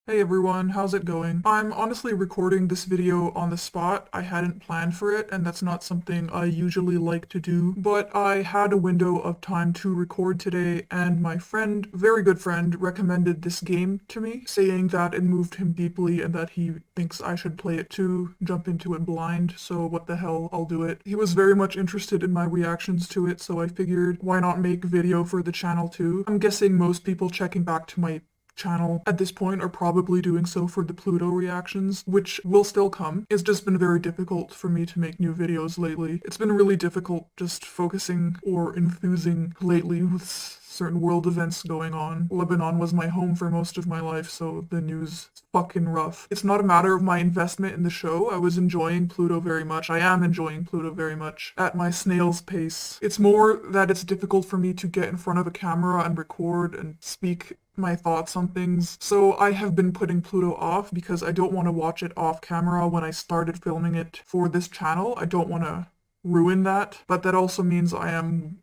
Hey everyone, how's it going? I'm honestly recording this video on the spot. I hadn't planned for it, and that's not something I usually like to do, but I had a window of time to record today, and my friend, very good friend, recommended this game to me, saying that it moved him deeply and that he thinks I should play it too, jump into it blind, so what the hell, I'll do it. He was very much interested in my reactions to it, so I figured why not make video for the channel too. I'm guessing most people checking back to my channel at this point are probably doing so for the Pluto reactions, which will still come. It's just been very difficult for me to make new videos lately. It's been really difficult just focusing or enthusing lately with certain world events going on. Lebanon was my home for most of my life, so the news is fucking rough. It's not a matter of my investment in the show. I was enjoying Pluto very much. I am enjoying Pluto very much at my snail's pace. It's more that it's difficult for me to get in front of a camera and record and speak my thoughts on things. So I have been putting Pluto off because I don't want to watch it off camera when I started filming it for this channel. I don't want to ruin that, but that also means I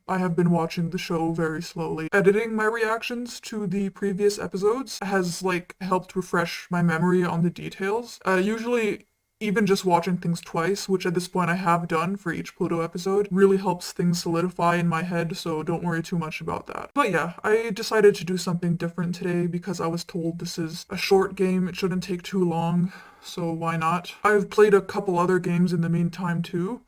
have been watching the show very slowly. Editing my reactions to the previous episodes has helped refresh my memory on the details. Usually even just watching things twice, which at this point I have done for each Pluto episode, really helps things solidify in my head, so don't worry too much about that. But yeah, I decided to do something different today because I was told this is a short game, it shouldn't take too long, so why not? I've played a couple other games in the meantime too.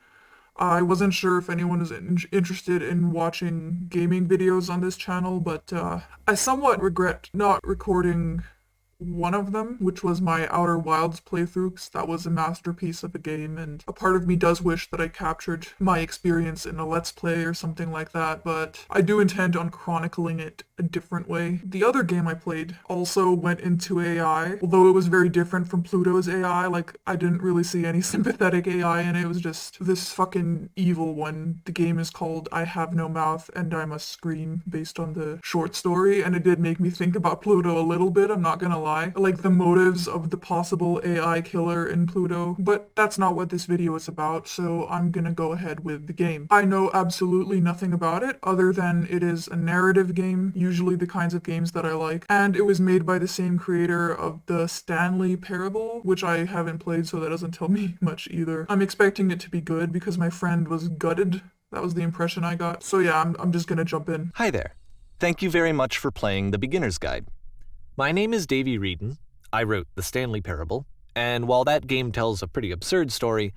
I wasn't sure if anyone is interested in watching gaming videos on this channel, but I somewhat regret not recording one of them, which was my Outer Wilds playthrough, 'cause that was a masterpiece of a game, and a part of me does wish that I captured my experience in a Let's Play or something like that, but I do intend on chronicling it a different way. The other game I played also went into AI, although it was very different from Pluto's AI. I didn't really see any sympathetic AI in it. It was just this fucking evil one. The game is called I Have No Mouth and I Must Scream, based on the short story, and it did make me think about Pluto a little bit, I'm not gonna lie. The motives of the possible AI killer in Pluto, but that's not what this video is about, so I'm gonna go ahead with the game. I know absolutely nothing about it, other than it is a narrative game, usually the kinds of games that I like, and it was made by the same creator of the Stanley Parable, which I haven't played, so that doesn't tell me much either. I'm expecting it to be good because my friend was gutted. That was the impression I got. So yeah, I'm just gonna jump in. Hi there. Thank you very much for playing the Beginner's Guide. My name is Davey Reedon. I wrote The Stanley Parable, and while that game tells a pretty absurd story,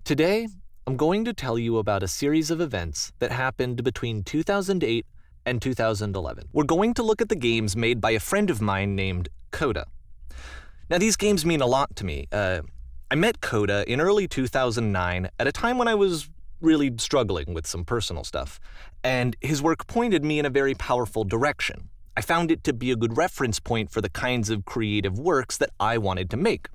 today I'm going to tell you about a series of events that happened between 2008 and 2011. We're going to look at the games made by a friend of mine named Coda. Now, these games mean a lot to me. I met Coda in early 2009 at a time when I was really struggling with some personal stuff, and his work pointed me in a very powerful direction. I found it to be a good reference point for the kinds of creative works that I wanted to make.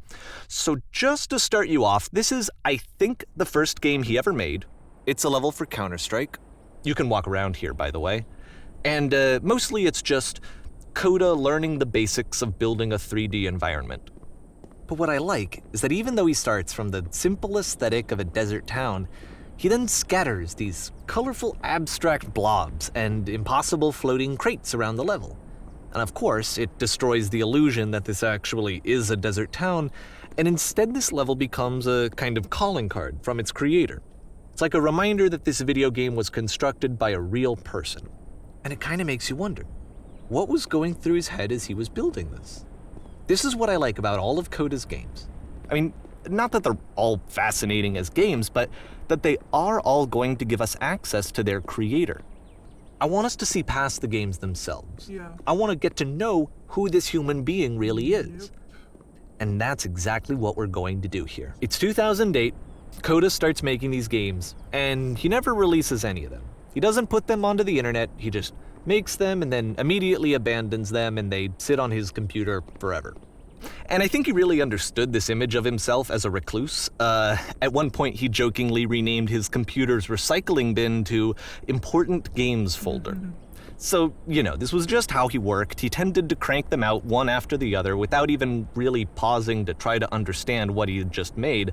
So just to start you off, this is, I think, the first game he ever made. It's a level for Counter-Strike. You can walk around here, by the way. And mostly it's just Coda learning the basics of building a 3D environment. But what I like is that even though he starts from the simple aesthetic of a desert town, he then scatters these colorful abstract blobs and impossible floating crates around the level. And of course, it destroys the illusion that this actually is a desert town, and instead this level becomes a kind of calling card from its creator. It's like a reminder that this video game was constructed by a real person. And it kind of makes you wonder, what was going through his head as he was building this? This is what I like about all of Coda's games. I mean, not that they're all fascinating as games, but that they are all going to give us access to their creator. I want us to see past the games themselves. Yeah. I want to get to know who this human being really is. And that's exactly what we're going to do here. It's 2008, Coda starts making these games, and he never releases any of them. He doesn't put them onto the internet, he just makes them and then immediately abandons them, and they sit on his computer forever. And I think he really understood this image of himself as a recluse. At one point, he jokingly renamed his computer's recycling bin to Important Games Folder. So, this was just how he worked. He tended to crank them out one after the other without even really pausing to try to understand what he had just made,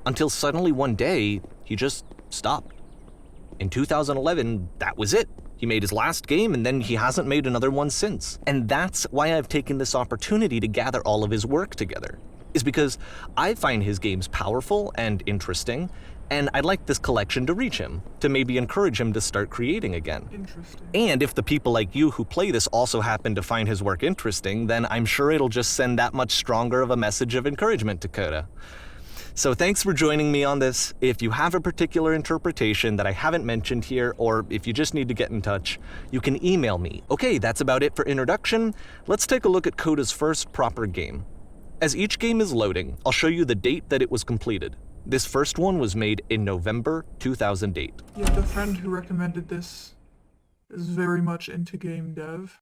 until suddenly one day, he just stopped. In 2011, that was it. He made his last game and then he hasn't made another one since. And that's why I've taken this opportunity to gather all of his work together, is because I find his games powerful and interesting, and I'd like this collection to reach him, to maybe encourage him to start creating again. Interesting. And if the people like you who play this also happen to find his work interesting, then I'm sure it'll just send that much stronger of a message of encouragement to Coda. So thanks for joining me on this. If you have a particular interpretation that I haven't mentioned here, or if you just need to get in touch, you can email me. Okay, that's about it for introduction. Let's take a look at Coda's first proper game. As each game is loading, I'll show you the date that it was completed. This first one was made in November 2008. Yeah, the friend who recommended this is very much into game dev.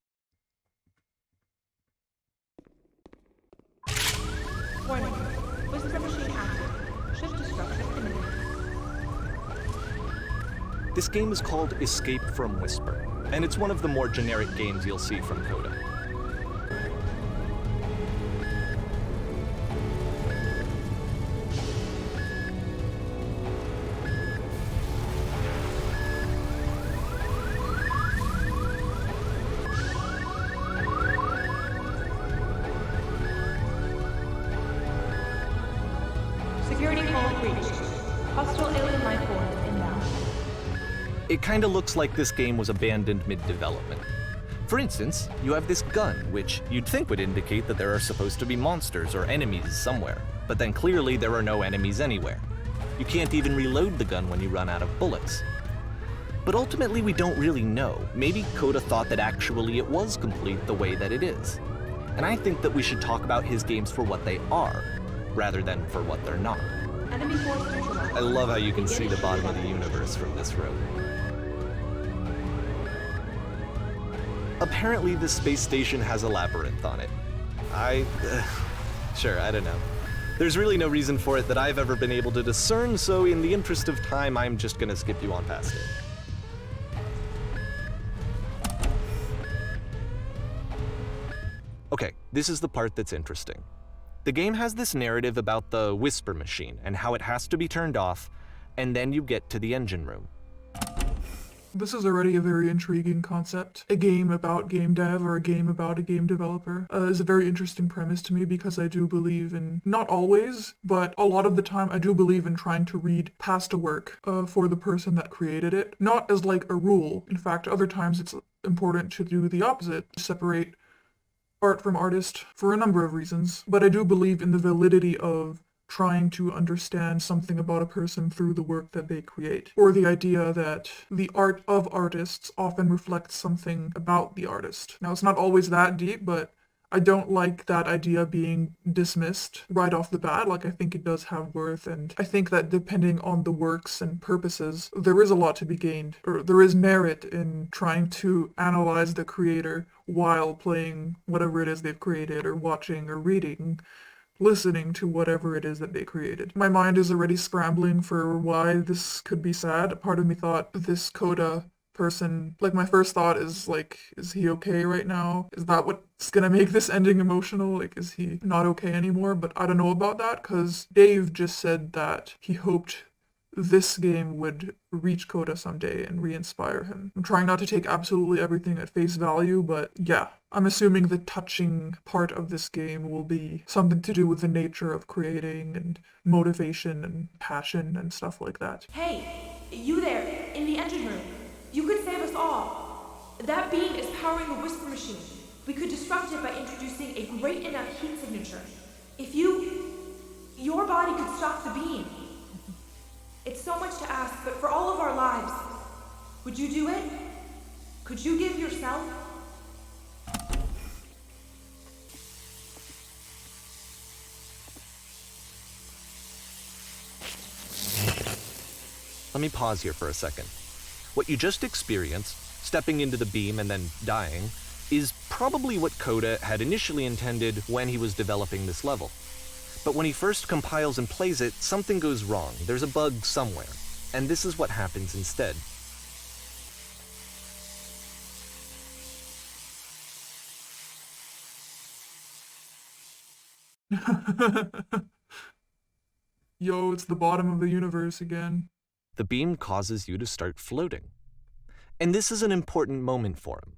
Warning. Whisper machine active. Shift destruction imminent. This game is called Escape from Whisper, and it's one of the more generic games you'll see from Coda. Security call breached. Hostile alien life form inbound. It kinda looks like this game was abandoned mid-development. For instance, you have this gun, which you'd think would indicate that there are supposed to be monsters or enemies somewhere, but then clearly there are no enemies anywhere. You can't even reload the gun when you run out of bullets. But ultimately we don't really know. Maybe Coda thought that actually it was complete the way that it is. And I think that we should talk about his games for what they are, rather than for what they're not. Enemy force neutralized. I love how you can see the bottom of the universe from this room. Apparently this space station has a labyrinth on it. Sure, I don't know. There's really no reason for it that I've ever been able to discern, so in the interest of time, I'm just gonna skip you on past it. Okay, this is the part that's interesting. The game has this narrative about the whisper machine and how it has to be turned off, and then you get to the engine room. This is already a very intriguing concept. A game about game dev or a game about a game developer is a very interesting premise to me because I do believe in, not always, but a lot of the time I do believe in trying to read past a work for the person that created it. Not as like a rule. In fact, other times it's important to do the opposite, separate art from artist for a number of reasons, but I do believe in the validity of trying to understand something about a person through the work that they create, or the idea that the art of artists often reflects something about the artist. Now, it's not always that deep, but I don't like that idea being dismissed right off the bat. Like, I think it does have worth, and I think that depending on the works and purposes, there is a lot to be gained, or there is merit in trying to analyze the creator while playing whatever it is they've created, or watching, or reading, listening to whatever it is that they created. My mind is already scrambling for why this could be sad. Part of me thought this Coda person, like, my first thought is like, is he okay right now? Is that what's gonna make this ending emotional? Like, is he not okay anymore? But I don't know about that, because Dave just said that he hoped this game would reach Coda someday and re-inspire him. I'm trying not to take absolutely everything at face value, but yeah, I'm assuming the touching part of this game will be something to do with the nature of creating and motivation and passion and stuff like that. Hey, you there, in the engine room. You could save us all. That beam is powering the whisper machine. We could disrupt it by introducing a great enough heat signature. If your body could stop the beam. It's so much to ask, but for all of our lives, would you do it? Could you give yourself? Let me pause here for a second. What you just experienced, stepping into the beam and then dying, is probably what Coda had initially intended when he was developing this level. But when he first compiles and plays it, something goes wrong. There's a bug somewhere. And this is what happens instead. Yo, it's the bottom of the universe again. The beam causes you to start floating. And this is an important moment for him.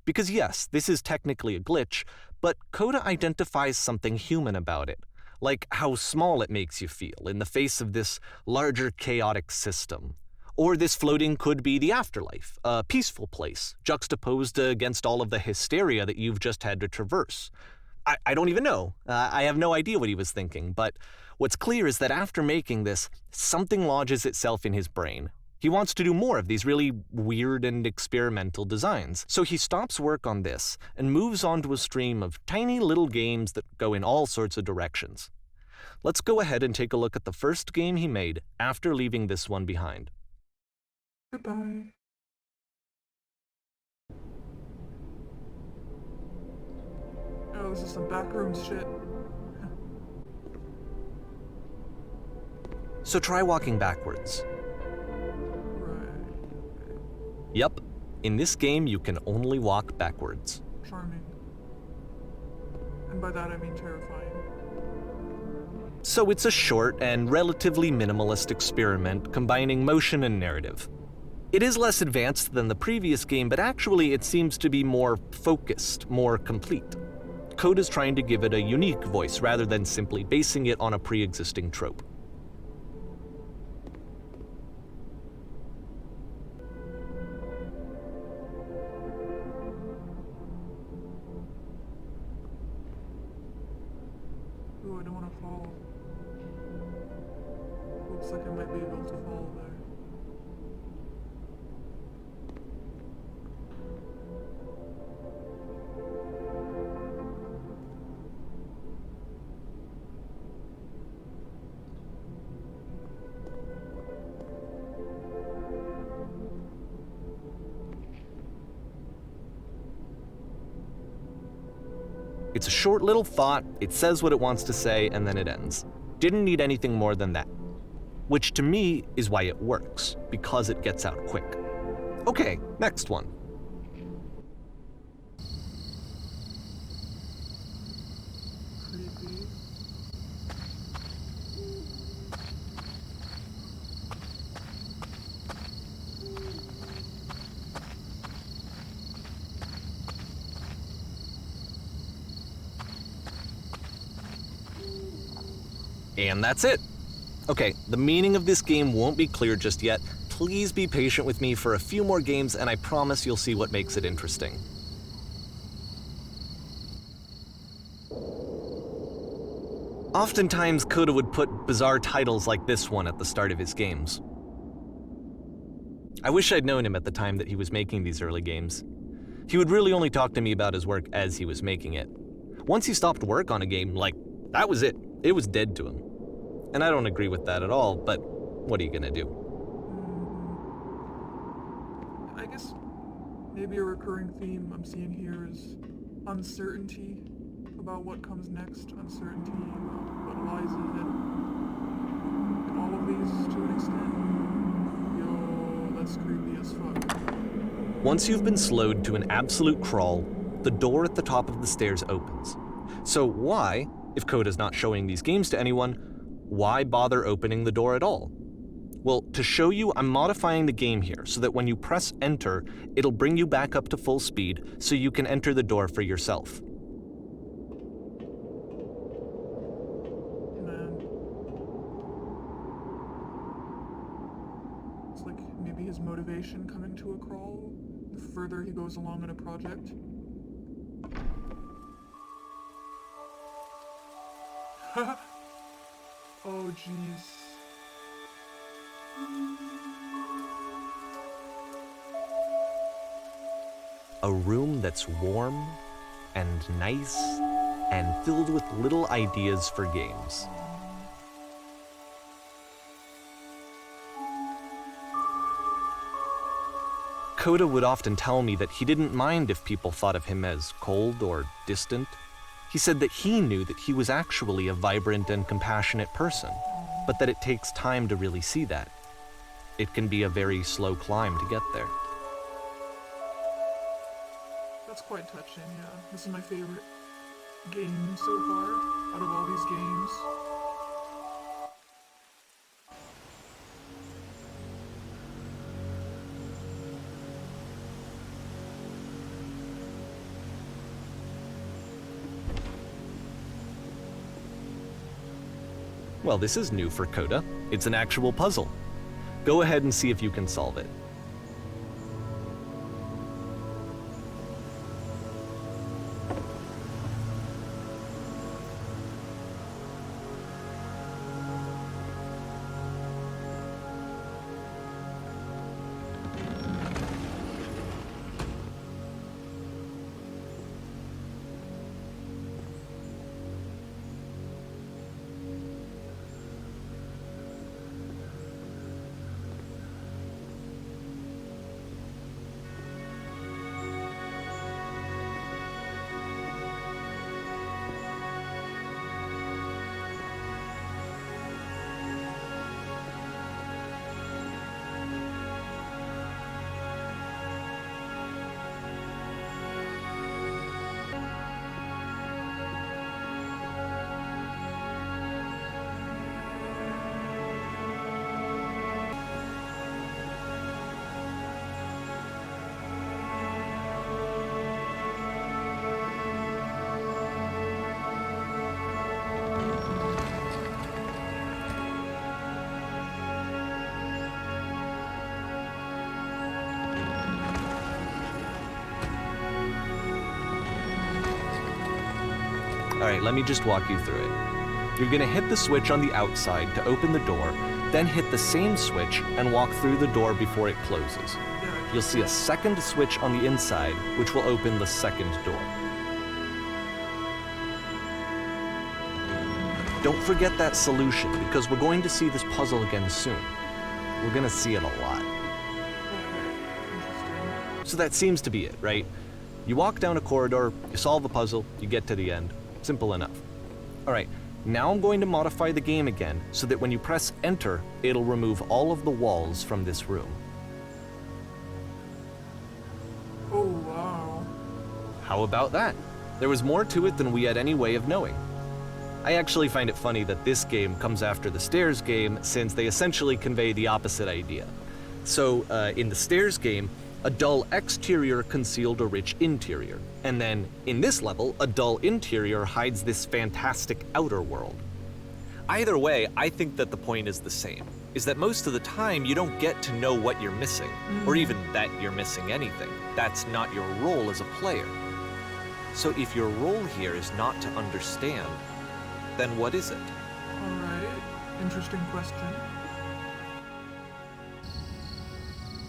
Because yes, this is technically a glitch, but Coda identifies something human about it, like how small it makes you feel in the face of this larger chaotic system. Or this floating could be the afterlife, a peaceful place, juxtaposed against all of the hysteria that you've just had to traverse. I don't even know. I have no idea what he was thinking, but what's clear is that after making this, something lodges itself in his brain. He wants to do more of these really weird and experimental designs, so he stops work on this and moves on to a stream of tiny little games that go in all sorts of directions. Let's go ahead and take a look at the first game he made after leaving this one behind. Goodbye. Oh, this is some backrooms shit. So try walking backwards. Right. Yep, in this game you can only walk backwards. Charming. And by that I mean terrifying. So it's a short and relatively minimalist experiment combining motion and narrative. It is less advanced than the previous game, but actually it seems to be more focused, more complete. Coda's trying to give it a unique voice rather than simply basing it on a pre-existing trope. Ooh, I don't want to fall. Looks like I might be able to fall there. It's a short little thought, it says what it wants to say, and then it ends. Didn't need anything more than that. Which to me is why it works, because it gets out quick. Okay, next one. Creepy. And that's it. Okay, the meaning of this game won't be clear just yet. Please be patient with me for a few more games, and I promise you'll see what makes it interesting. Oftentimes, Coda would put bizarre titles like this one at the start of his games. I wish I'd known him at the time that he was making these early games. He would really only talk to me about his work as he was making it. Once he stopped work on a game, that was it. It was dead to him. And I don't agree with that at all, but what are you gonna do? I guess maybe a recurring theme I'm seeing here is uncertainty about what comes next, uncertainty about what lies ahead. In all of these, to an extent. Yo, that's creepy as fuck. Once you've been slowed to an absolute crawl, the door at the top of the stairs opens. So why, if Coda's not showing these games to anyone, why bother opening the door at all? Well, to show you, I'm modifying the game here so that when you press enter, it'll bring you back up to full speed so you can enter the door for yourself. Man. It's like maybe his motivation coming to a crawl the further he goes along in a project. Oh, jeez. A room that's warm and nice and filled with little ideas for games. Coda would often tell me that he didn't mind if people thought of him as cold or distant. He said that he knew that he was actually a vibrant and compassionate person, but that it takes time to really see that. It can be a very slow climb to get there. That's quite touching, yeah. This is my favorite game so far, out of all these games. Well, this is new for Coda. It's an actual puzzle. Go ahead and see if you can solve it. All right, let me just walk you through it. You're gonna hit the switch on the outside to open the door, then hit the same switch and walk through the door before it closes. You'll see a second switch on the inside, which will open the second door. Don't forget that solution, because we're going to see this puzzle again soon. We're gonna see it a lot. So that seems to be it, right? You walk down a corridor, you solve a puzzle, you get to the end. Simple enough. All right, now I'm going to modify the game again so that when you press enter, it'll remove all of the walls from this room. Oh, wow. How about that? There was more to it than we had any way of knowing. I actually find it funny that this game comes after the Stairs game, since they essentially convey the opposite idea. So, in the Stairs game, a dull exterior concealed a rich interior. And then, in this level, a dull interior hides this fantastic outer world. Either way, I think that the point is the same, is that most of the time you don't get to know what you're missing, or even that you're missing anything. That's not your role as a player. So if your role here is not to understand, then what is it? Alright, interesting question.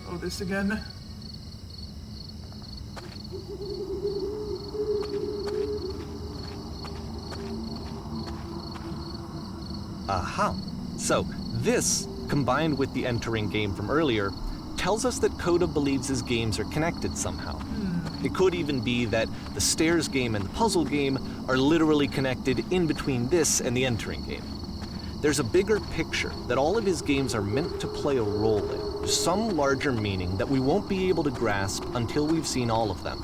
Oh, this again? Aha. So, this, combined with the entering game from earlier, tells us that Coda believes his games are connected somehow. It could even be that the Stairs game and the puzzle game are literally connected in between this and the entering game. There's a bigger picture that all of his games are meant to play a role in, some larger meaning that we won't be able to grasp until we've seen all of them.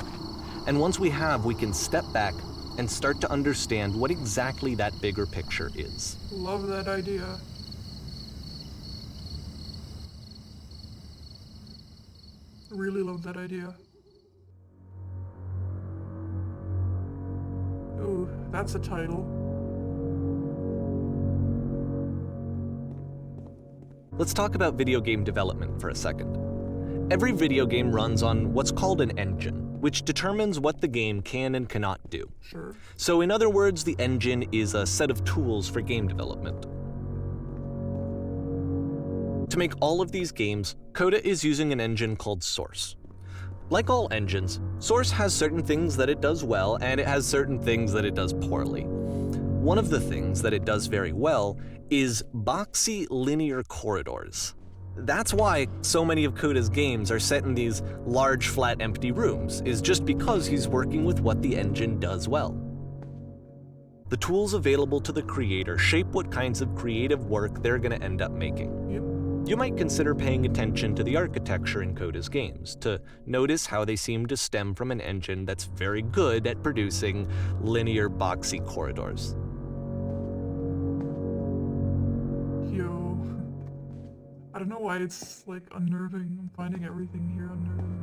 And once we have, we can step back and start to understand what exactly that bigger picture is. Love that idea. Really love that idea. Ooh, that's a title. Let's talk about video game development for a second. Every video game runs on what's called an engine, which determines what the game can and cannot do. Sure. So in other words, the engine is a set of tools for game development. To make all of these games, Coda is using an engine called Source. Like all engines, Source has certain things that it does well, and it has certain things that it does poorly. One of the things that it does very well is boxy linear corridors. That's why so many of Coda's games are set in these large, flat, empty rooms, is just because he's working with what the engine does well. The tools available to the creator shape what kinds of creative work they're going to end up making. Yep. You might consider paying attention to the architecture in Coda's games, to notice how they seem to stem from an engine that's very good at producing linear, boxy corridors. Yo. I don't know why it's like unnerving. I'm finding everything here unnerving.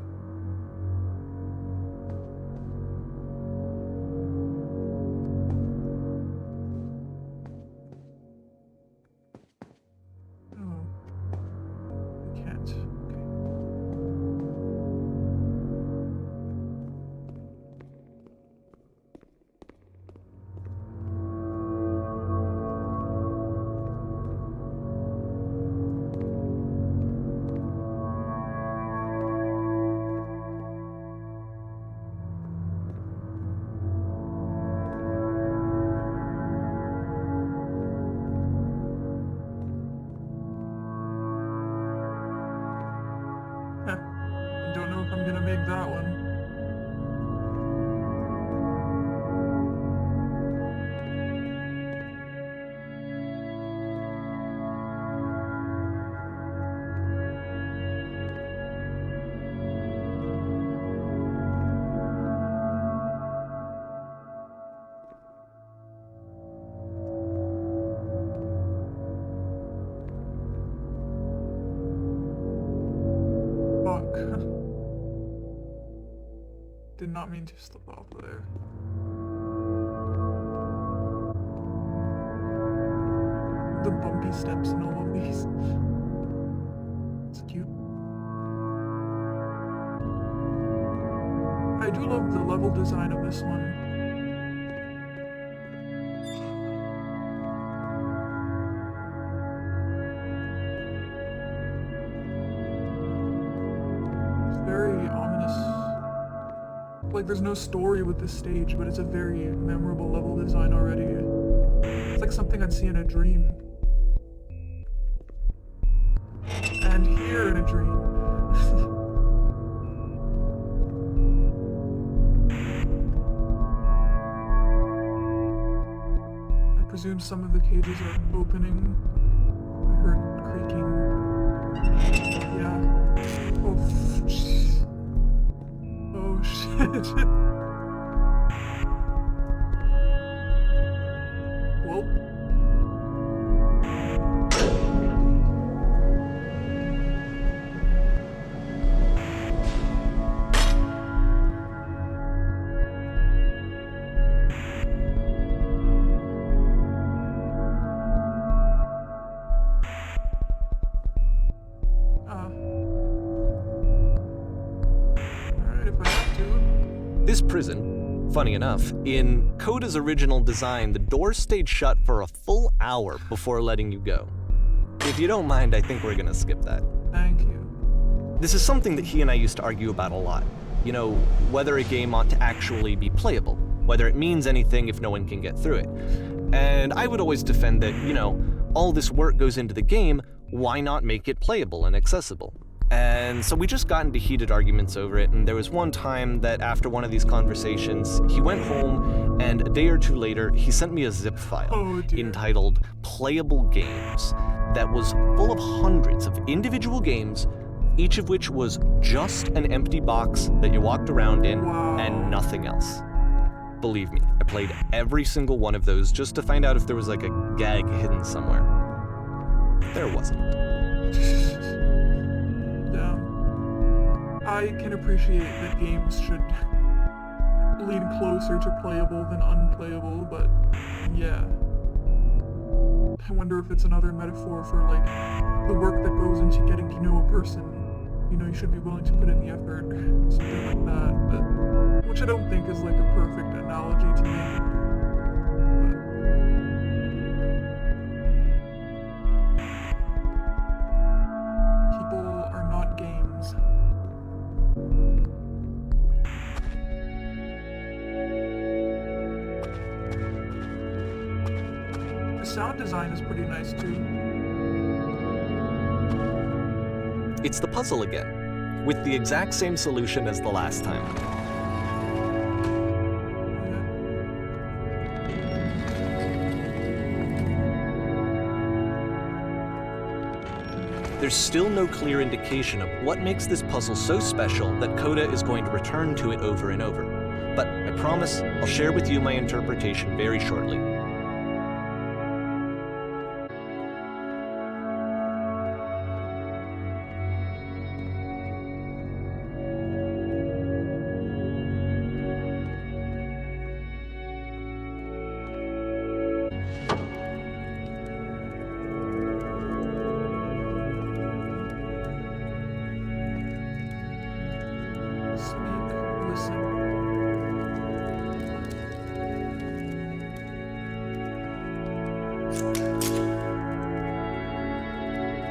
did not mean to slip off there. The bumpy steps in all of these. It's cute. I do love the level design of this one. Very ominous. Like, there's no story with this stage, but it's a very memorable level design already. It's like something I'd see in a dream. And here in a dream. I presume some of the cages are opening. I heard creaking. Yeah. Oh, oh shit. Well. Alright, if I have to. This prison, funny enough, in Coda's original design, the doors stayed shut for a full hour before letting you go. If you don't mind, I think we're gonna skip that. Thank you. This is something that he and I used to argue about a lot. You know, whether a game ought to actually be playable, whether it means anything if no one can get through it. And I would always defend that, you know, all this work goes into the game, why not make it playable and accessible? And so we just got into heated arguments over it, and there was one time that after one of these conversations, he went home, and a day or two later, he sent me a zip file entitled Playable Games that was full of hundreds of individual games, each of which was just an empty box that you walked around in and nothing else. Believe me, I played every single one of those just to find out if there was like a gag hidden somewhere. There wasn't. Yeah. I can appreciate that games should lean closer to playable than unplayable, but yeah. I wonder if it's another metaphor for like the work that goes into getting to know a person. You know, you should be willing to put in the effort, something like that, but, which I don't think is like a perfect analogy to me. But people are not games. The sound design is pretty nice too. It's the puzzle again, with the exact same solution as the last time. There's still no clear indication of what makes this puzzle so special that Coda is going to return to it over and over. But I promise I'll share with you my interpretation very shortly.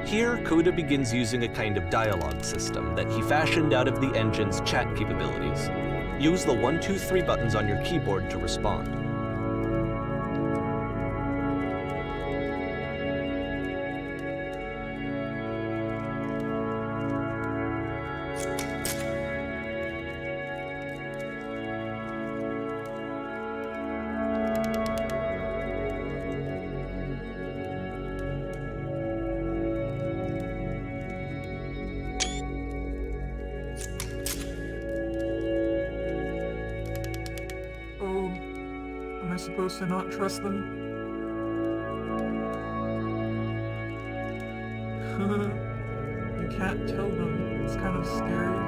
Here, Coda begins using a kind of dialogue system that he fashioned out of the engine's chat capabilities. Use the 1, 2, 3 buttons on your keyboard to respond. Am I supposed to not trust them? You can't tell them. It's kind of scary.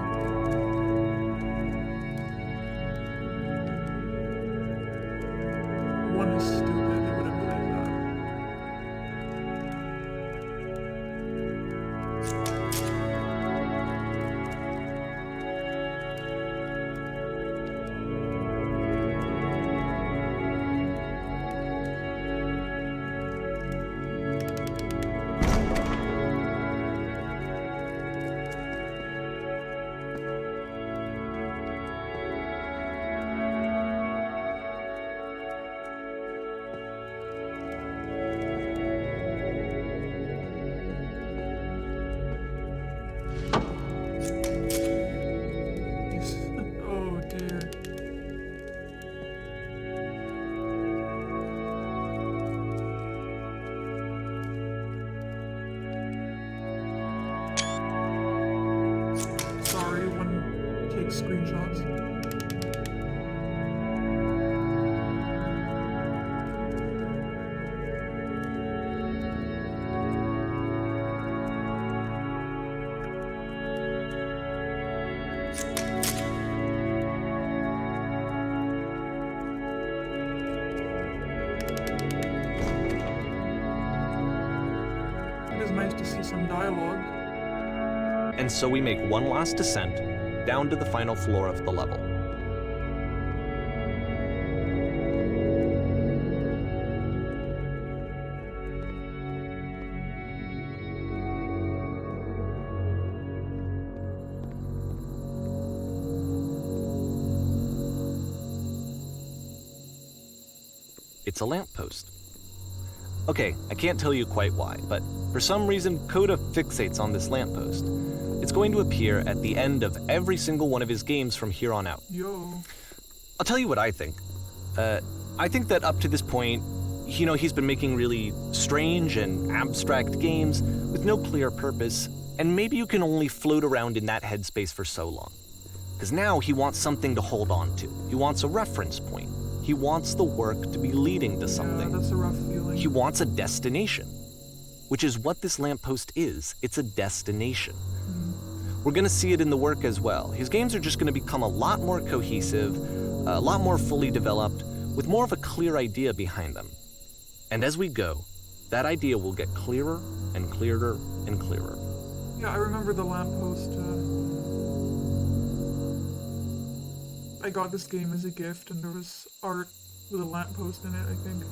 nice to see some dialogue. And so we make one last descent down to the final floor of the level. It's a lamppost. Okay, I can't tell you quite why, but for some reason, Coda fixates on this lamppost. It's going to appear at the end of every single one of his games from here on out. Yo. I'll tell you what I think. I think that up to this point, he's been making really strange and abstract games with no clear purpose, and maybe you can only float around in that headspace for so long. Because now he wants something to hold on to. He wants a reference point. He wants the work to be leading to something. Yeah, that's a rough feeling. He wants a destination, which is what this lamppost is. It's a destination. We're going to see it in the work as well. His games are just going to become a lot more cohesive, a lot more fully developed, with more of a clear idea behind them. And as we go, that idea will get clearer and clearer and clearer. Yeah, I remember the lamppost. I got this game as a gift, and there was art with a lamppost in it, I think.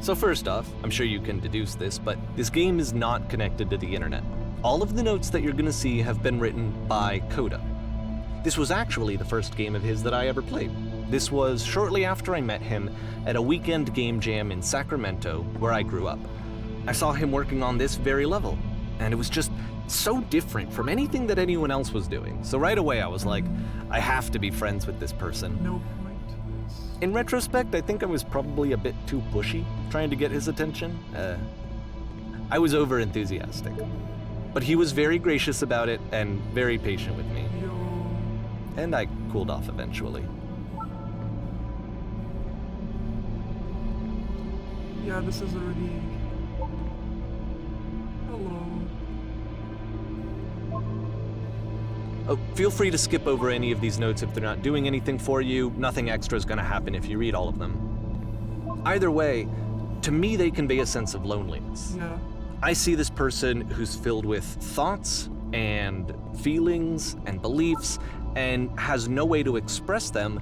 So first off, I'm sure you can deduce this, but this game is not connected to the internet. All of the notes that you're gonna see have been written by Coda. This was actually the first game of his that I ever played. This was shortly after I met him at a weekend game jam in Sacramento, where I grew up. I saw him working on this very level, and it was just so different from anything that anyone else was doing. So right away I was like, I have to be friends with this person. No point. In retrospect, I think I was probably a bit too pushy, trying to get his attention. I was over-enthusiastic. But he was very gracious about it and very patient with me. Yo. And I cooled off eventually. Yeah, this is already... Hello. Oh, feel free to skip over any of these notes if they're not doing anything for you. Nothing extra is going to happen if you read all of them. Either way, to me they convey a sense of loneliness. Yeah. I see this person who's filled with thoughts and feelings and beliefs and has no way to express them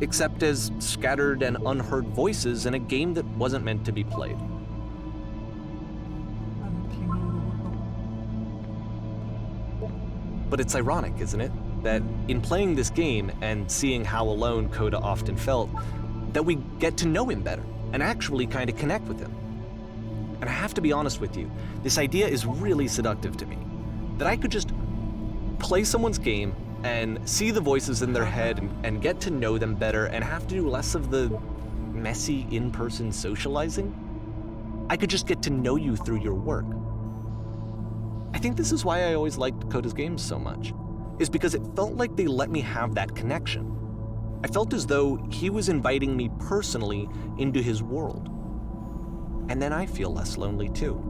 except as scattered and unheard voices in a game that wasn't meant to be played. I'm king of the world. But it's ironic, isn't it? That in playing this game and seeing how alone Coda often felt, that we get to know him better and actually kind of connect with him. And I have to be honest with you, this idea is really seductive to me. That I could just play someone's game and see the voices in their head and get to know them better and have to do less of the messy in-person socializing. I could just get to know you through your work. I think this is why I always liked Coda's games so much, is because it felt like they let me have that connection. I felt as though he was inviting me personally into his world. And then I feel less lonely too.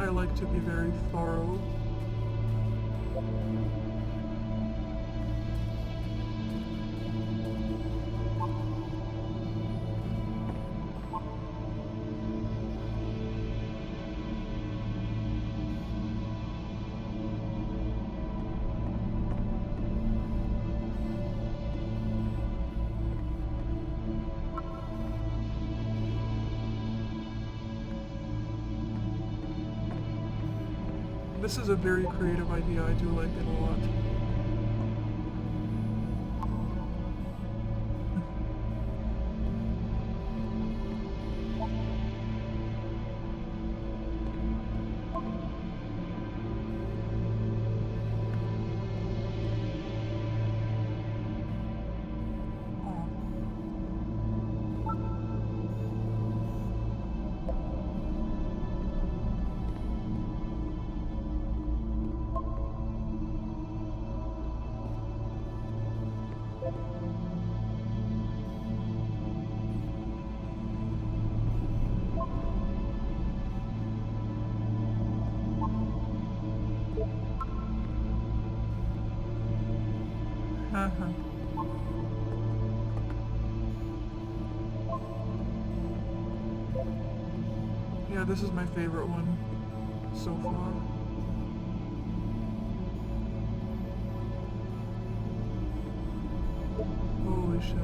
I like to be very thorough. This is a very creative idea. I do like it a lot. Haha. Yeah, this is my favorite one so far. Holy shit.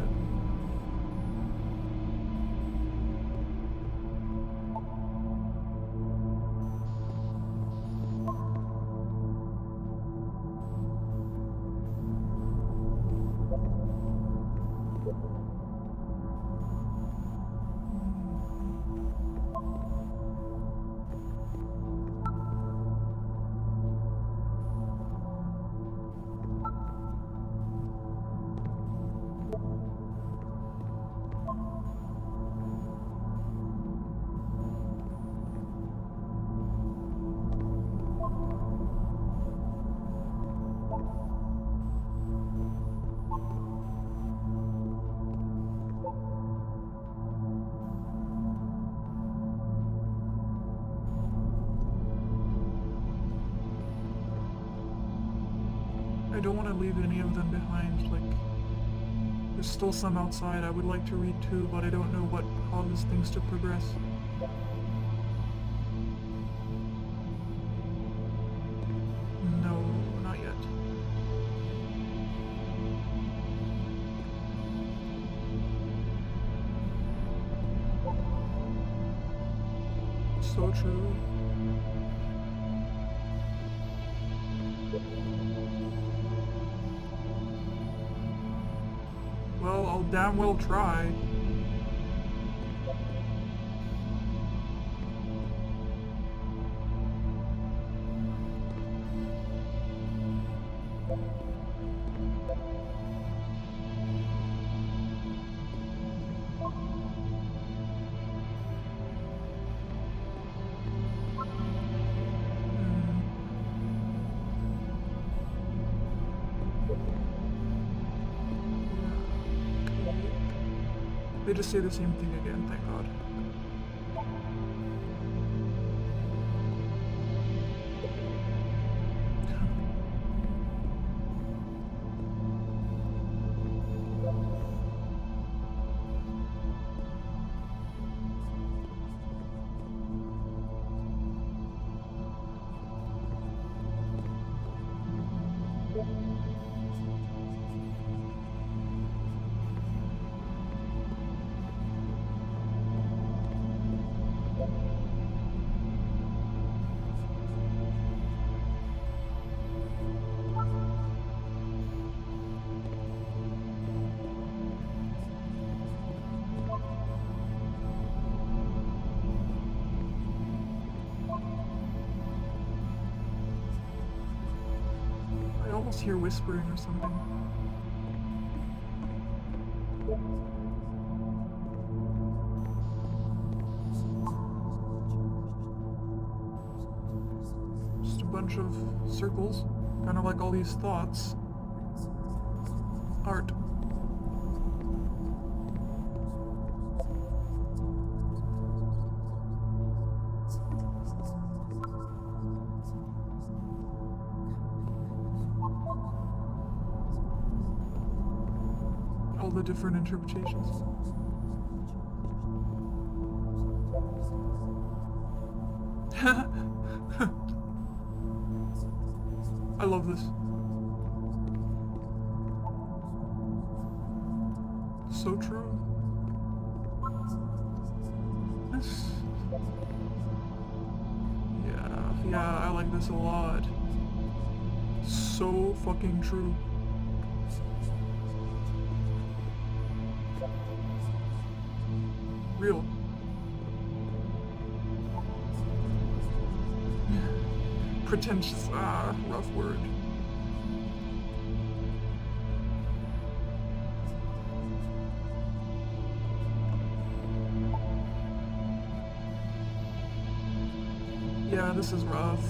I don't want to leave any of them behind, like, there's still some outside I would like to read too, but I don't know what causes things to progress. No, not yet. So true. Well, I'll damn well try. They just say the same thing again, thank God. I almost hear whispering or something. Just a bunch of circles, kind of like all these thoughts. Art. All the different interpretations. I love this. So true. Yeah, Yeah, I like this a lot. So fucking true. Real. Pretentious, rough word. Yeah, this is rough.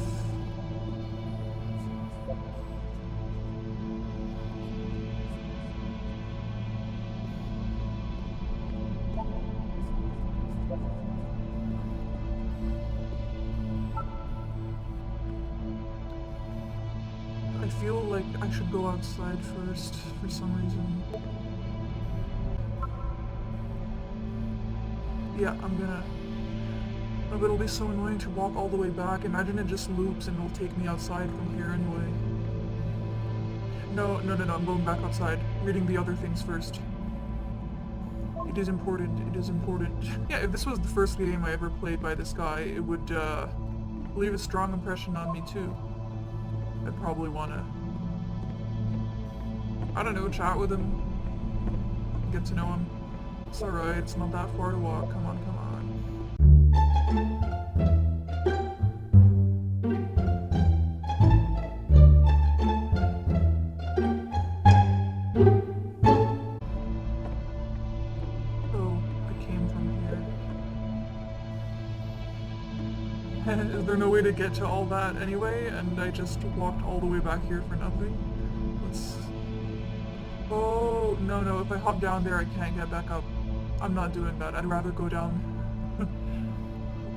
I feel like I should go outside first for some reason. Yeah, I'm gonna. Oh, but it'll be so annoying to walk all the way back. Imagine it just loops and it'll take me outside from here anyway. No, I'm going back outside. Reading the other things first. It is important, it is important. Yeah, if this was the first game I ever played by this guy, it would, leave a strong impression on me too. I'd probably wanna, I don't know, chat with him. Get to know him. It's alright, it's not that far to walk. Come on, come on. Oh, I came from here. Is there no way to get to all that anyway? And I just walked all the way back here for nothing? Let's... Oh, no, if I hop down there I can't get back up. I'm not doing that. I'd rather go down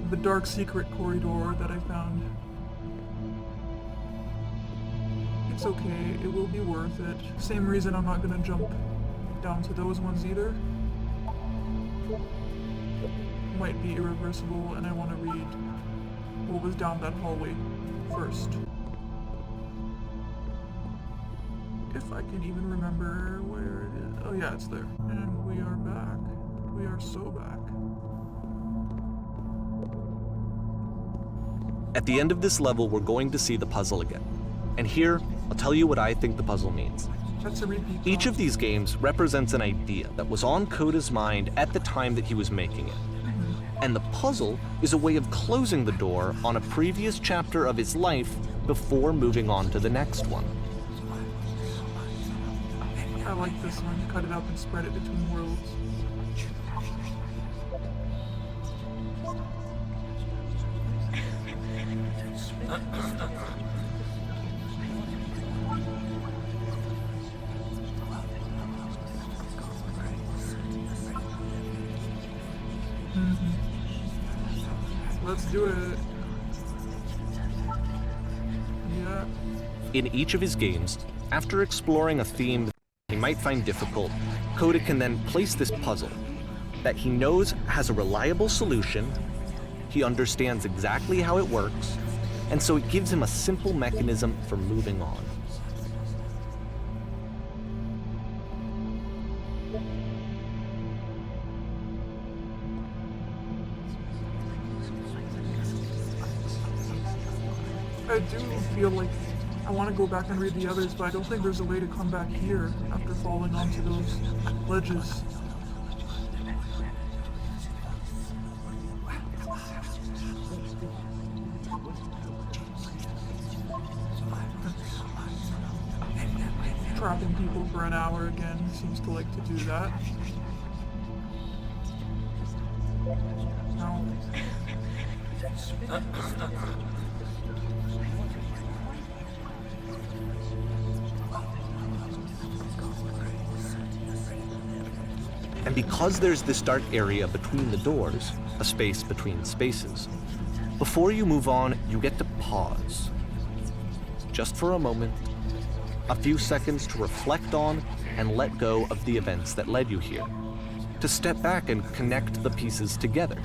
the dark secret corridor that I found. It's okay, it will be worth it. Same reason I'm not gonna jump down to those ones either. Might be irreversible, and I want to read what was down that hallway first. If I can even remember where it is. Oh yeah, it's there. And we are back. We are so back. At the end of this level, we're going to see the puzzle again. And here, I'll tell you what I think the puzzle means. That's a repeat. Each of these games represents an idea that was on Coda's mind at the time that he was making it. And the puzzle is a way of closing the door on a previous chapter of his life before moving on to the next one. I like this one. Cut it up and spread it between worlds. Let's do it. Yeah. In each of his games, after exploring a theme that he might find difficult, Coda can then place this puzzle that he knows has a reliable solution, he understands exactly how it works, and so it gives him a simple mechanism for moving on. I do feel like I want to go back and read the others, but I don't think there's a way to come back here after falling onto those ledges. Trapping people for an hour again seems to like to do that. No. And because there's this dark area between the doors, a space between spaces, before you move on, you get to pause. Just for a moment, a few seconds to reflect on and let go of the events that led you here. To step back and connect the pieces together.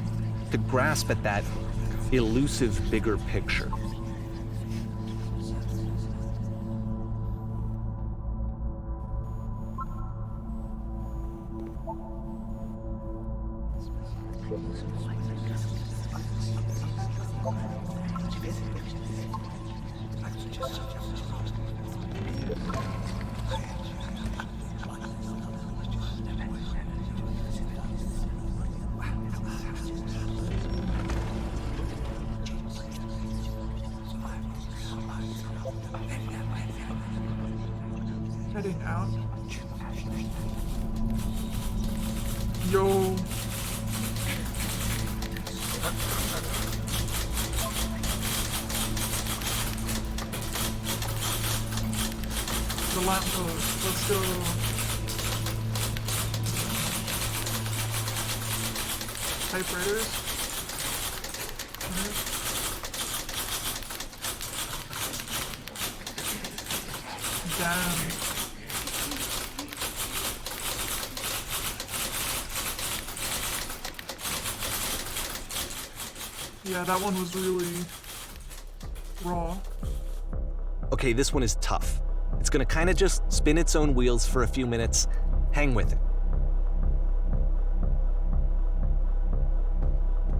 To grasp at that elusive bigger picture. Heading out. Yo. The lamppost. Let's go. Typewriters. Damn. Yeah, that one was really raw. Okay, this one is tough. It's gonna kind of just spin its own wheels for a few minutes. Hang with it.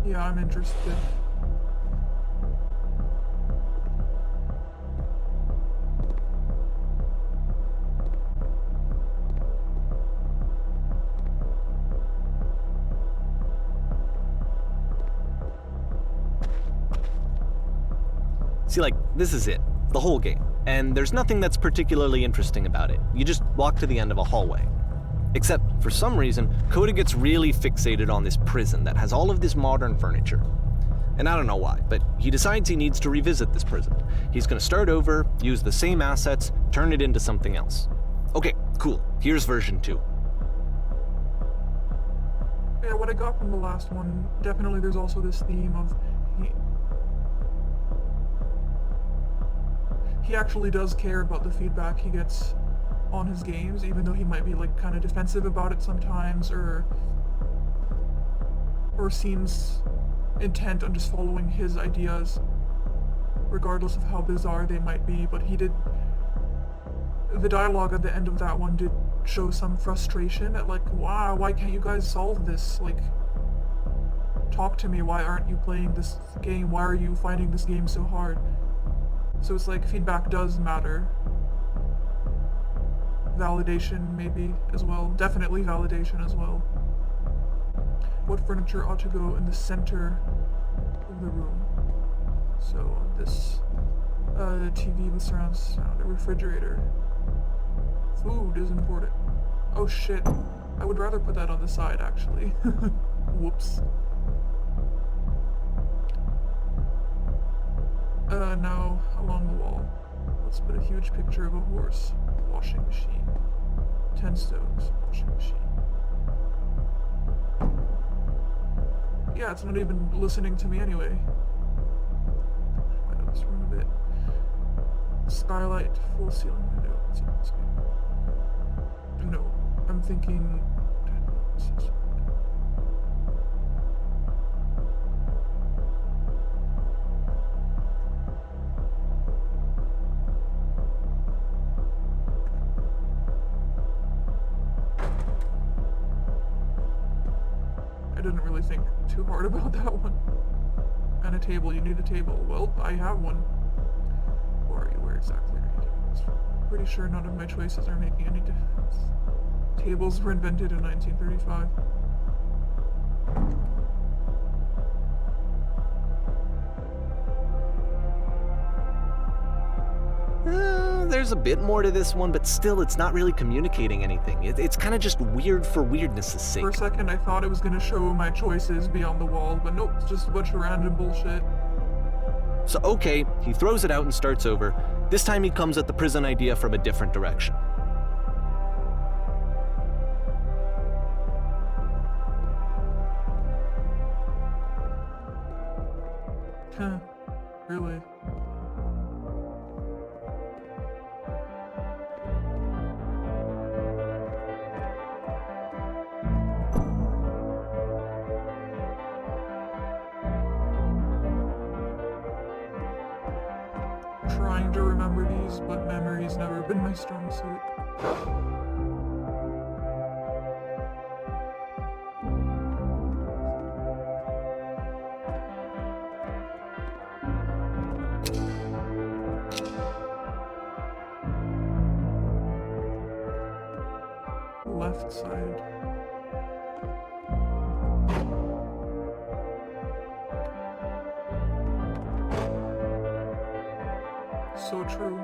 Yeah, I'm interested. See, like, this is it. The whole game. And there's nothing that's particularly interesting about it. You just walk to the end of a hallway. Except, for some reason, Coda gets really fixated on this prison that has all of this modern furniture. And I don't know why, but he decides he needs to revisit this prison. He's gonna start over, use the same assets, turn it into something else. Okay, cool. Here's version 2. Yeah, what I got from the last one, definitely there's also this theme of he actually does care about the feedback he gets on his games, even though he might be like kind of defensive about it sometimes, or seems intent on just following his ideas, regardless of how bizarre they might be. But the dialogue at the end of that one did show some frustration at like, wow, why can't you guys solve this? Like, talk to me, why aren't you playing this game? Why are you finding this game so hard? So it's like feedback does matter. Validation maybe as well. Definitely validation as well. What furniture ought to go in the center of the room? So this TV with surround sound, a refrigerator. Food is important. Oh shit. I would rather put that on the side actually. Whoops. Now along the wall. Let's put a huge picture of a horse. Washing machine. 10 stoves. Washing machine. Yeah, it's not even listening to me anyway. Light up this room a bit. Skylight, full ceiling window. Let's see what's good. No, I'm thinking. I didn't really think too hard about that one. And a table, you need a table. Well, I have one. Where are you? Where exactly are you? Pretty sure none of my choices are making any difference. Tables were invented in 1935. There's a bit more to this one, but still, it's not really communicating anything. It's kind of just weird for weirdness' sake. For a second, I thought it was gonna show my choices beyond the wall, but nope, it's just a bunch of random bullshit. So okay, he throws it out and starts over. This time he comes at the prison idea from a different direction. Huh. Really? Trying to remember these, but memory's never been my strong suit. left side. So true.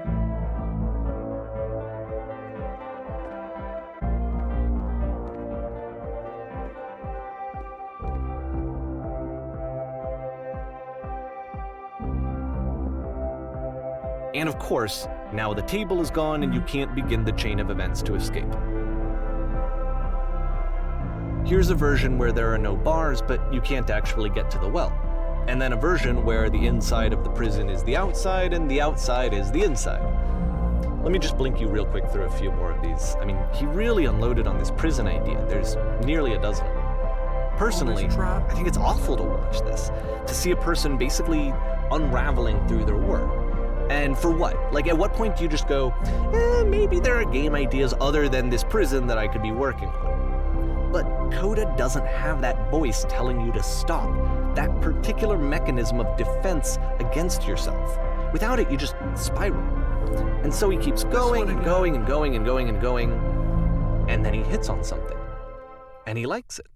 And of course, now the table is gone and you can't begin the chain of events to escape. Here's a version where there are no bars, but you can't actually get to the well. And then a version where the inside of the prison is the outside and the outside is the inside. Let me just blink you real quick through a few more of these. I mean, he really unloaded on this prison idea. There's nearly a dozen of them. Personally, I think it's awful to watch this, to see a person basically unraveling through their work. And for what? Like, at what point do you just go, maybe there are game ideas other than this prison that I could be working on? But Coda doesn't have that voice telling you to stop, that particular mechanism of defense against yourself. Without it, you just spiral. And so he keeps going and going and going and going and going, and then he hits on something. And he likes it.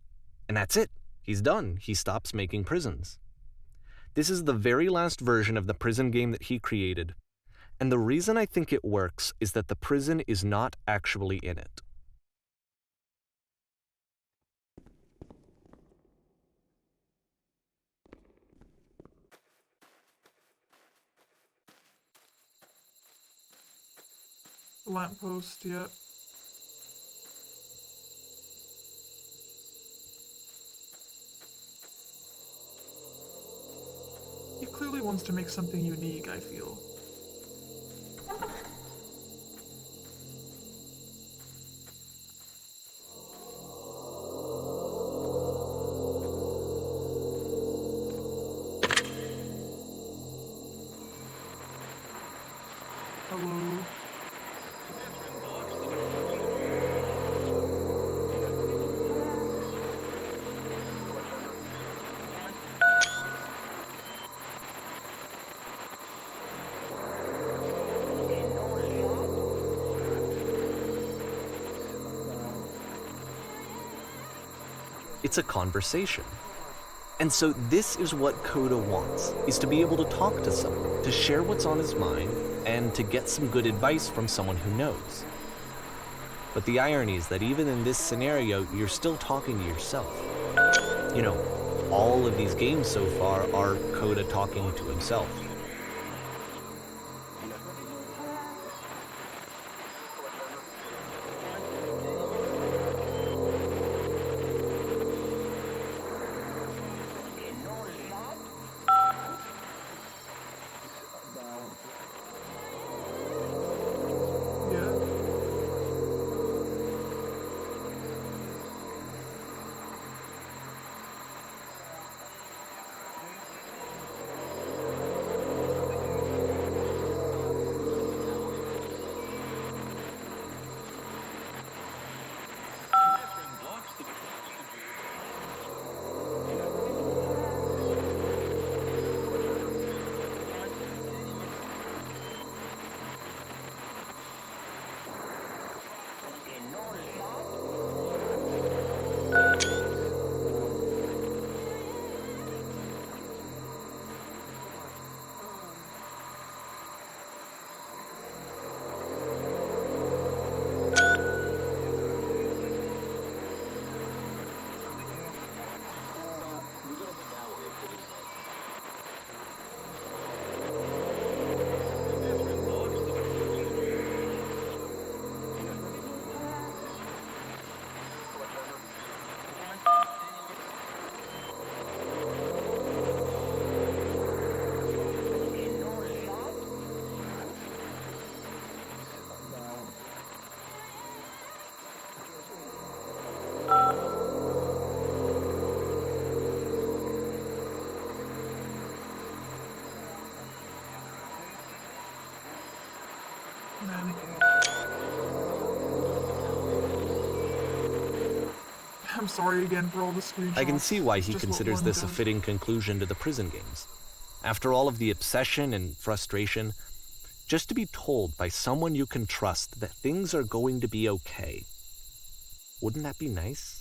And that's it. He's done. He stops making prisons. This is the very last version of the prison game that he created, and the reason I think it works is that the prison is not actually in it. Lamppost, yeah. He clearly wants to make something unique, I feel. Hello. It's a conversation. And so this is what Coda wants, is to be able to talk to someone, to share what's on his mind, and to get some good advice from someone who knows. But the irony is that even in this scenario, you're still talking to yourself. You know, all of these games so far are Coda talking to himself. I'm sorry again for all the screenshots. I can see why he Just considers what this a one does. fitting conclusion to the prison games. After all of the obsession and frustration, just to be told by someone you can trust that things are going to be okay. Wouldn't that be nice?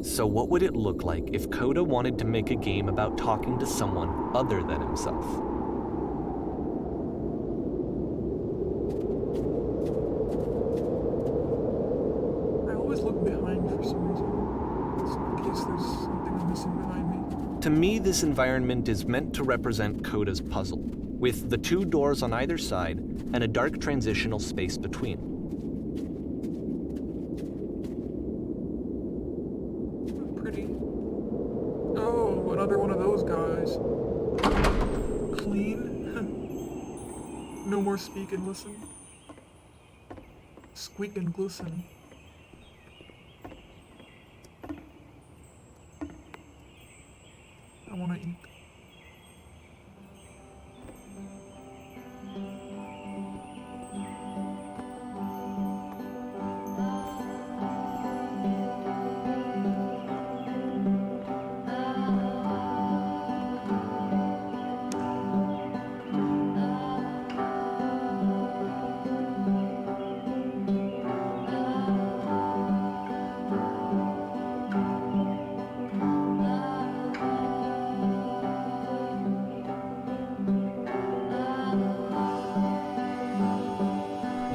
So what would it look like if Coda wanted to make a game about talking to someone other than himself? I always look behind for some reason, in case there's something I'm missing behind me. To me, this environment is meant to represent Coda's puzzle, with the 2 doors on either side and a dark transitional space between. Pretty. Oh, another one of those guys. Clean. No more speak and listen. Squeak and glisten. I wanna eat.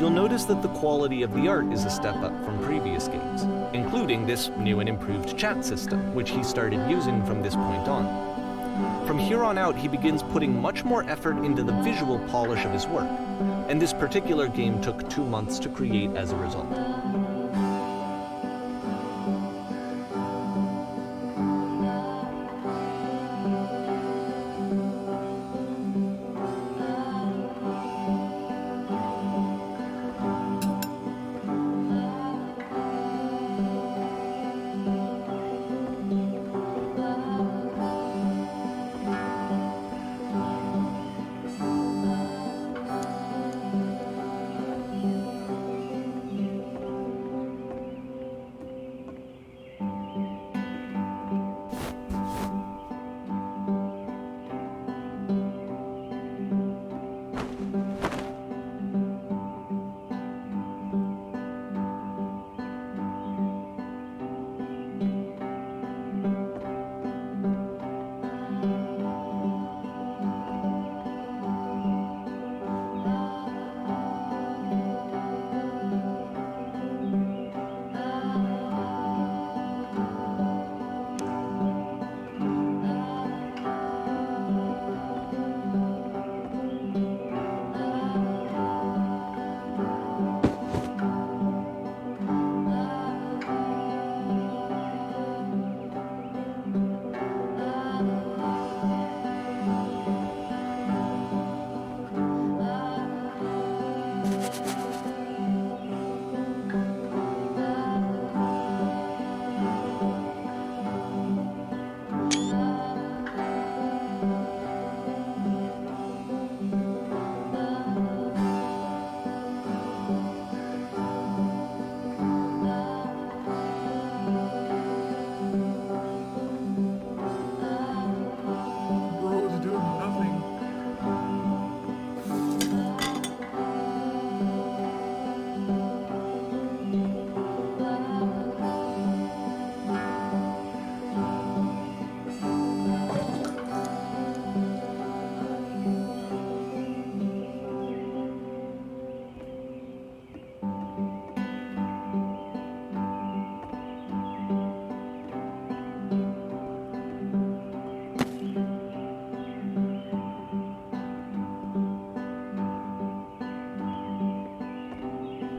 You'll notice that the quality of the art is a step up from previous games, including this new and improved chat system, which he started using from this point on. From here on out, he begins putting much more effort into the visual polish of his work, and this particular game took 2 months to create as a result.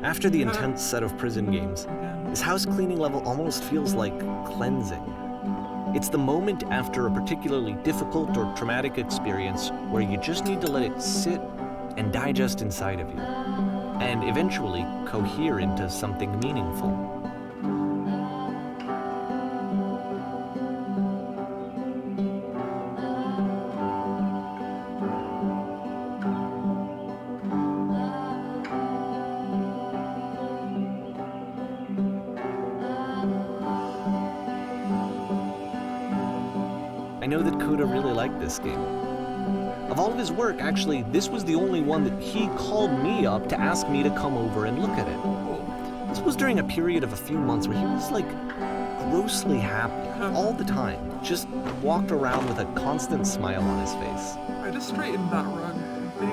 After the intense set of prison games, this house cleaning level almost feels like cleansing. It's the moment after a particularly difficult or traumatic experience where you just need to let it sit and digest inside of you, and eventually cohere into something meaningful. I know that Coda really liked this game. Of all of his work, actually, this was the only one that he called me up to ask me to come over and look at it. Cool. This was during a period of a few months where he was like grossly happy all the time. Just walked around with a constant smile on his face. I just straightened that rug, I think.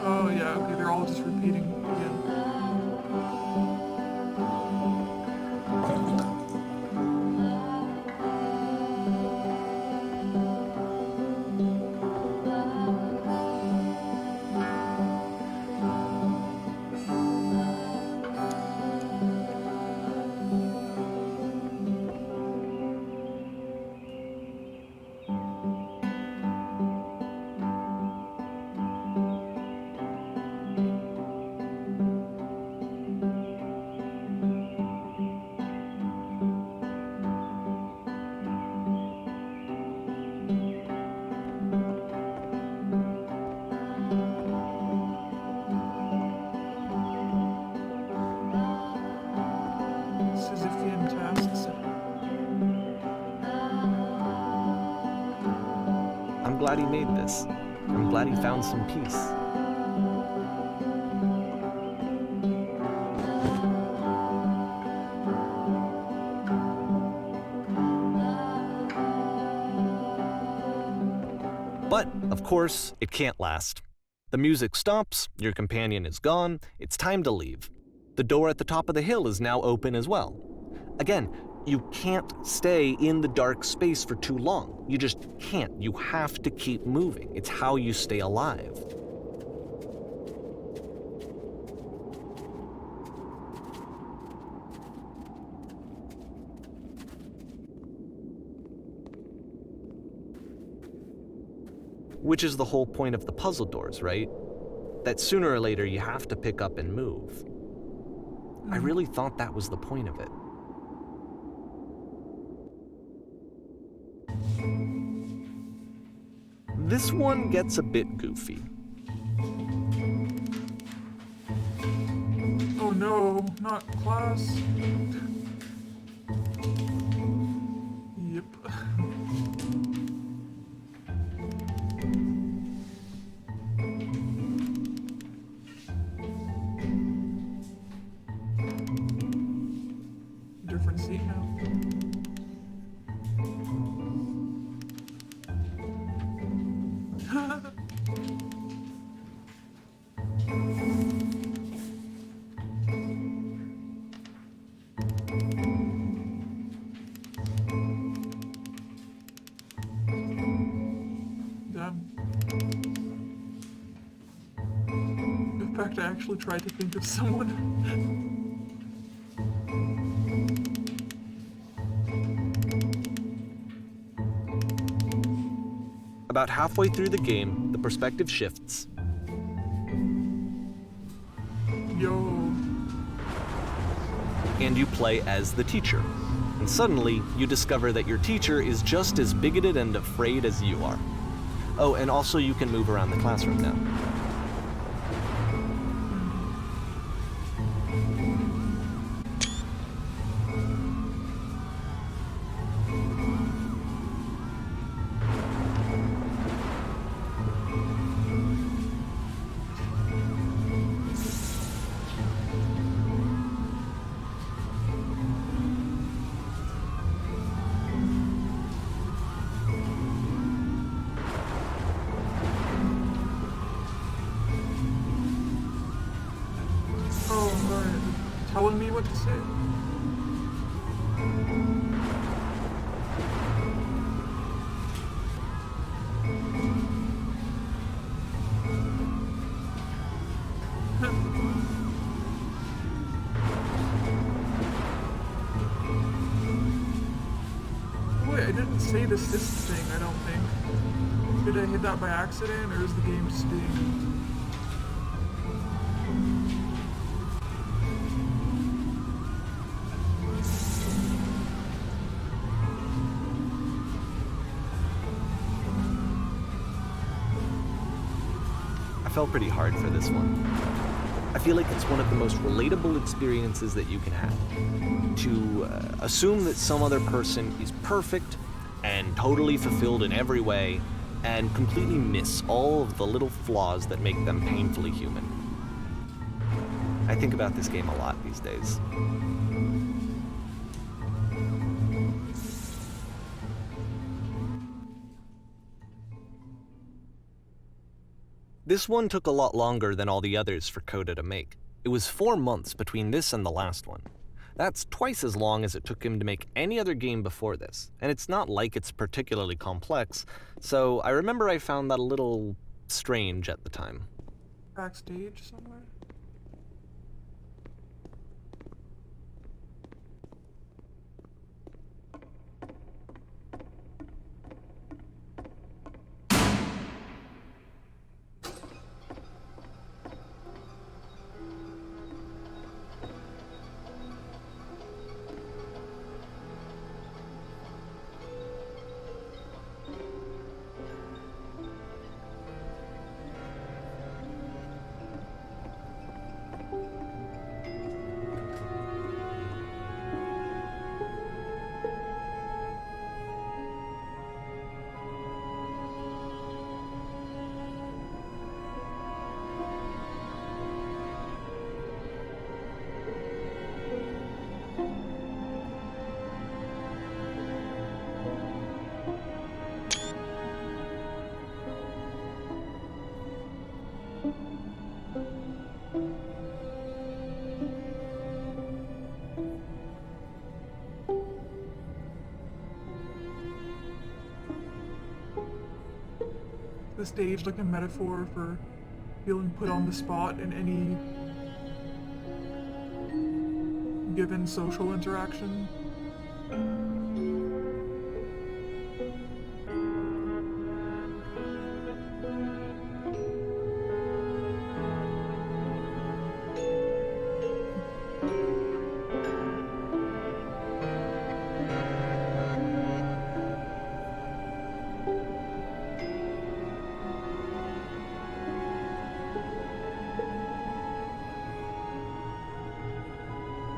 Oh yeah, okay, they're all just repeating again. Sisyphean tasks. I'm glad he made this. I'm glad he found some peace. But, of course, it can't last. The music stops, your companion is gone, it's time to leave. The door at the top of the hill is now open as well. Again, you can't stay in the dark space for too long. You just can't. You have to keep moving. It's how you stay alive. Which is the whole point of the puzzle doors, right? That sooner or later you have to pick up and move. I really thought that was the point of it. This one gets a bit goofy. Oh no, not class. Yep. Different seat now. Damn. In fact, I actually tried to think of someone. About halfway through the game, the perspective shifts, Yo. and you play as the teacher. And suddenly, you discover that your teacher is just as bigoted and afraid as you are. Oh, and also you can move around the classroom now. Oh, alright. Telling me what to say. Wait, I didn't say the assist thing, I don't think. Did I hit that by accident, or is the game just being... I felt pretty hard for this one. I feel like it's one of the most relatable experiences that you can have. To assume that some other person is perfect and totally fulfilled in every way, and completely miss all of the little flaws that make them painfully human. I think about this game a lot these days. This one took a lot longer than all the others for Coda to make. It was 4 months between this and the last one. That's twice as long as it took him to make any other game before this, and it's not like it's particularly complex, so I remember I found that a little strange at the time. Backstage somewhere? The stage like a metaphor for feeling put on the spot in any given social interaction.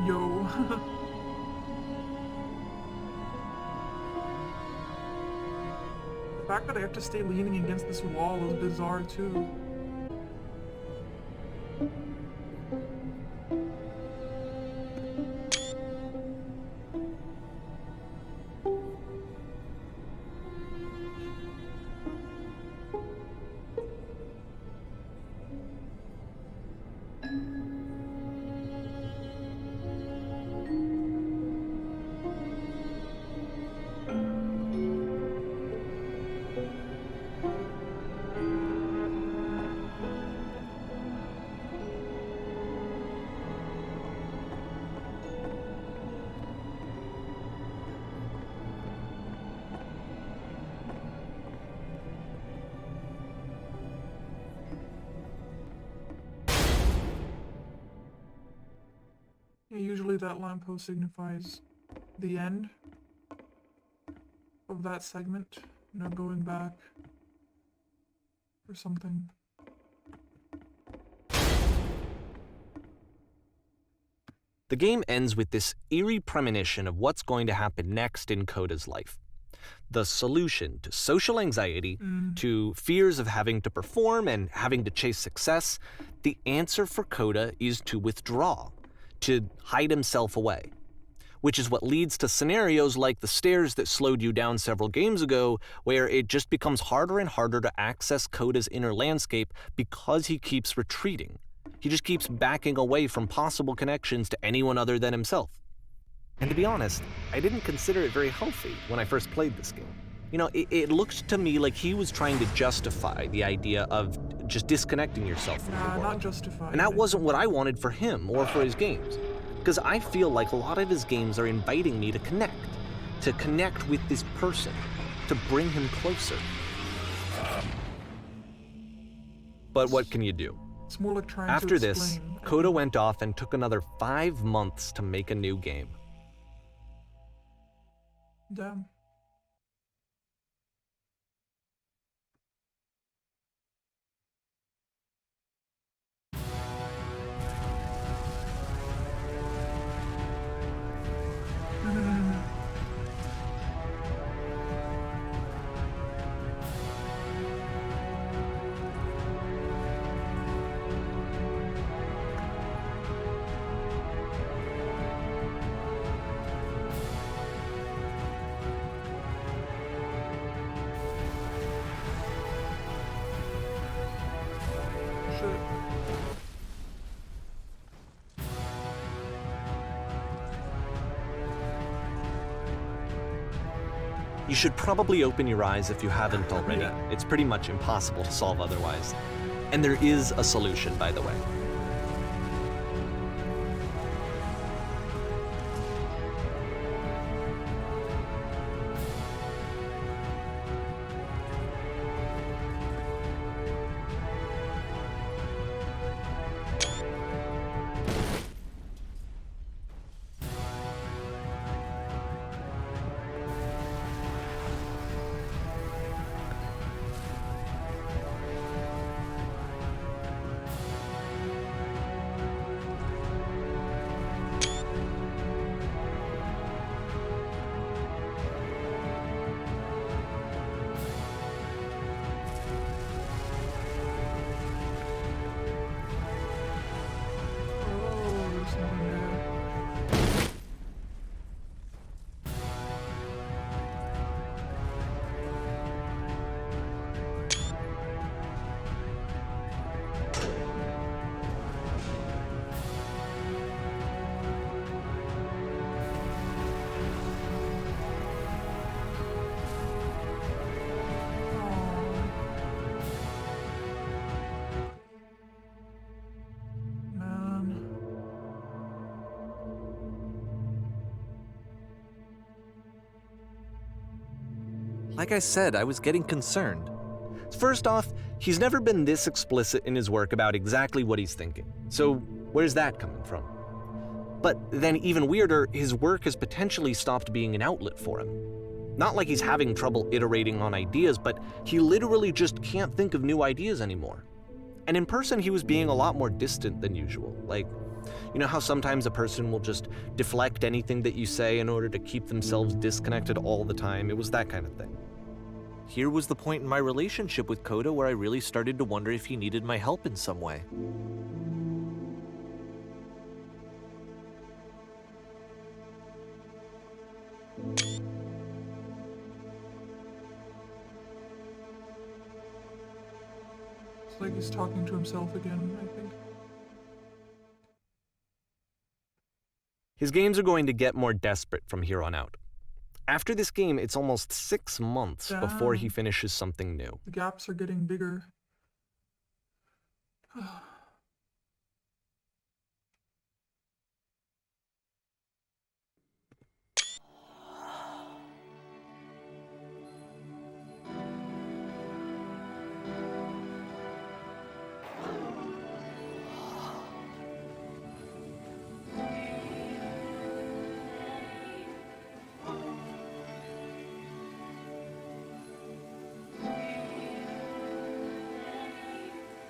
Yo. The fact that I have to stay leaning against this wall is bizarre too. Yeah, usually that lamppost signifies the end of that segment, you know, going back or something. The game ends with this eerie premonition of what's going to happen next in Coda's life. The solution to social anxiety, to fears of having to perform and having to chase success, the answer for Coda is to withdraw, to hide himself away. Which is what leads to scenarios like the stairs that slowed you down several games ago, where it just becomes harder and harder to access Coda's inner landscape because he keeps retreating. He just keeps backing away from possible connections to anyone other than himself. And to be honest, I didn't consider it very healthy when I first played this game. You know, it looked to me like he was trying to justify the idea of just disconnecting yourself from the world. Not justify. And that wasn't what I wanted for him or for his games. Because I feel like a lot of his games are inviting me to connect with this person, to bring him closer. But what can you do? It's more like trying After to this, explain. Coda went off and took another 5 months to make a new game. Damn. You should probably open your eyes if you haven't already. Yeah. It's pretty much impossible to solve otherwise. And there is a solution, by the way. Oh, there's something there. Man. Like I said, I was getting concerned. First off, he's never been this explicit in his work about exactly what he's thinking. So where's that coming from? But then even weirder, his work has potentially stopped being an outlet for him. Not like he's having trouble iterating on ideas, but he literally just can't think of new ideas anymore. And in person, he was being a lot more distant than usual. Like, you know how sometimes a person will just deflect anything that you say in order to keep themselves disconnected all the time? It was that kind of thing. Here was the point in my relationship with Coda where I really started to wonder if he needed my help in some way. It's like he's talking to himself again, I think. His games are going to get more desperate from here on out. After this game, it's almost 6 months before he Damn. finishes something new. The gaps are getting bigger.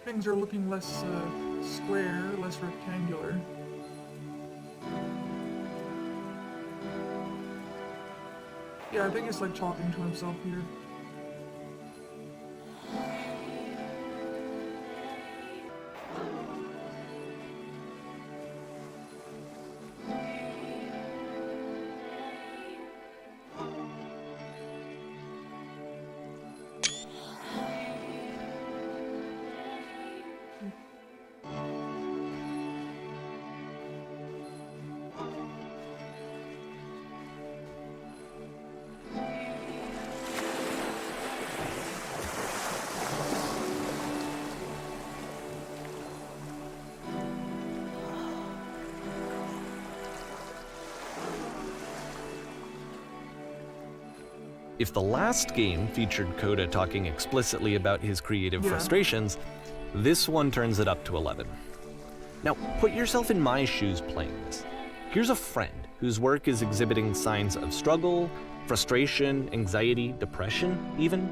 Things are looking less square, less rectangular. Yeah, I think it's like talking to himself here. If the last game featured Coda talking explicitly about his creative Yeah. frustrations, this one turns it up to 11. Now, put yourself in my shoes playing this. Here's a friend whose work is exhibiting signs of struggle, frustration, anxiety, depression, even.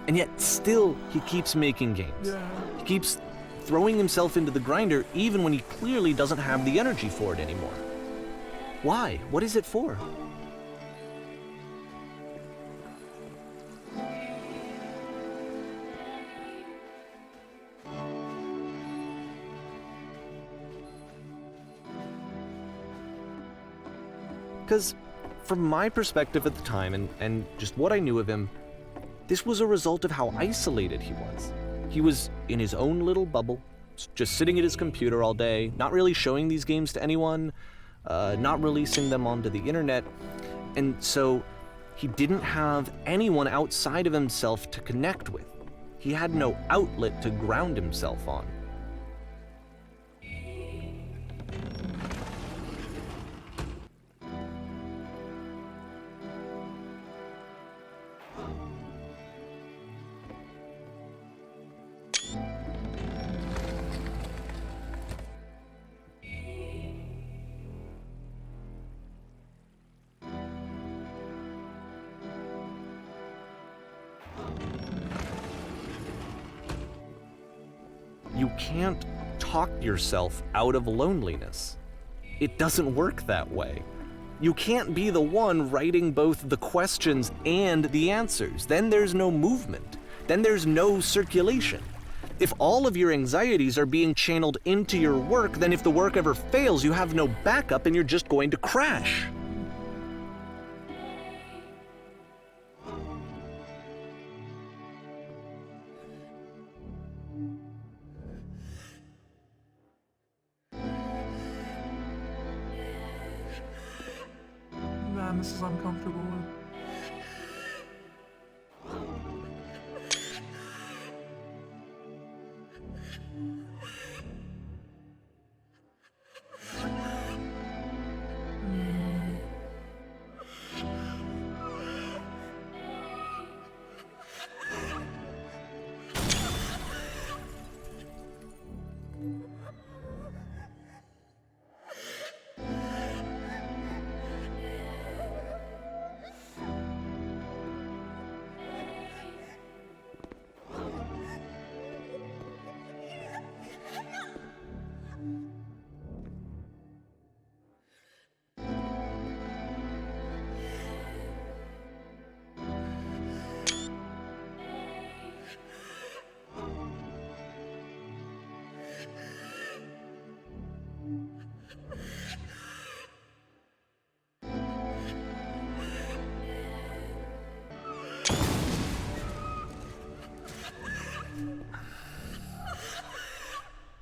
And yet, still, he keeps making games. Yeah. He keeps throwing himself into the grinder even when he clearly doesn't have the energy for it anymore. Why? What is it for? Because from my perspective at the time and just what I knew of him, this was a result of how isolated he was. He was in his own little bubble, just sitting at his computer all day, not really showing these games to anyone, not releasing them onto the internet. And so He didn't have anyone outside of himself to connect with. He had no outlet to ground himself on. You can't talk yourself out of loneliness. It doesn't work that way. You can't be the one writing both the questions and the answers. Then there's no movement. Then there's no circulation. If all of your anxieties are being channeled into your work, then if the work ever fails, you have no backup and you're just going to crash. Man, this is uncomfortable.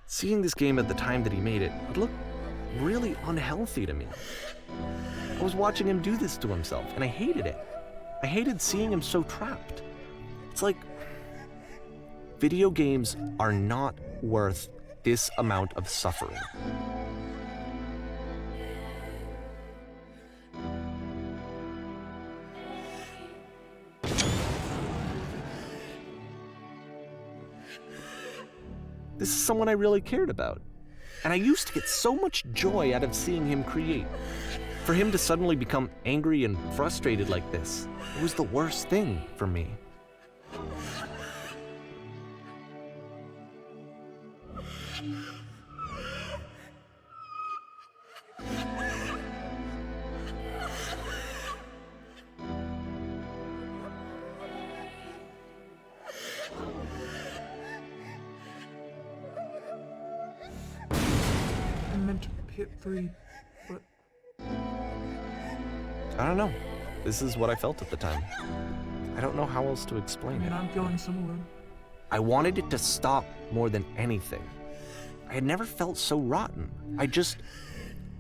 Seeing this game at the time that he made it looked really unhealthy to me. I was watching him do this to himself, and I hated it. I hated seeing him so trapped. It's like, video games are not worth this amount of suffering. This is someone I really cared about. And I used to get so much joy out of seeing him create. For him to suddenly become angry and frustrated like this, it was the worst thing for me. I meant to hit 3, but I don't know. This is what I felt at the time. I don't know how else to explain it. I'm feeling similar. I wanted it to stop more than anything. I had never felt so rotten.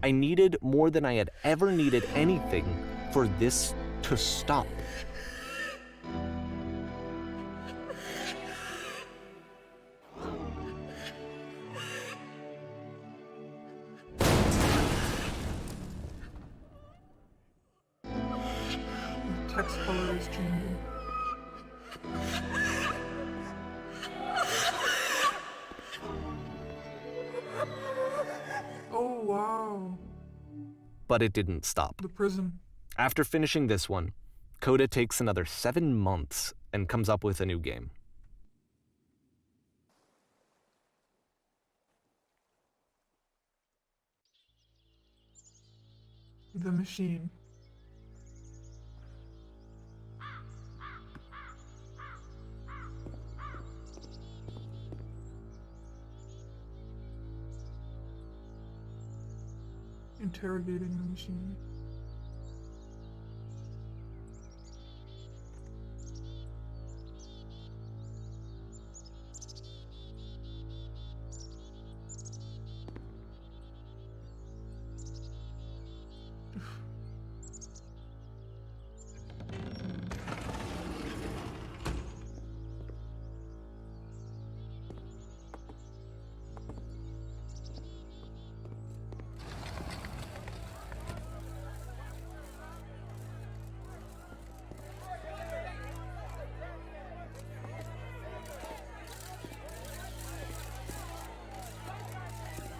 I needed more than I had ever needed anything for this to stop. The text color is changing. Oh, wow. But it didn't stop. The prison. After finishing this one, Coda takes another 7 months and comes up with a new game. The machine. Interrogating the machine.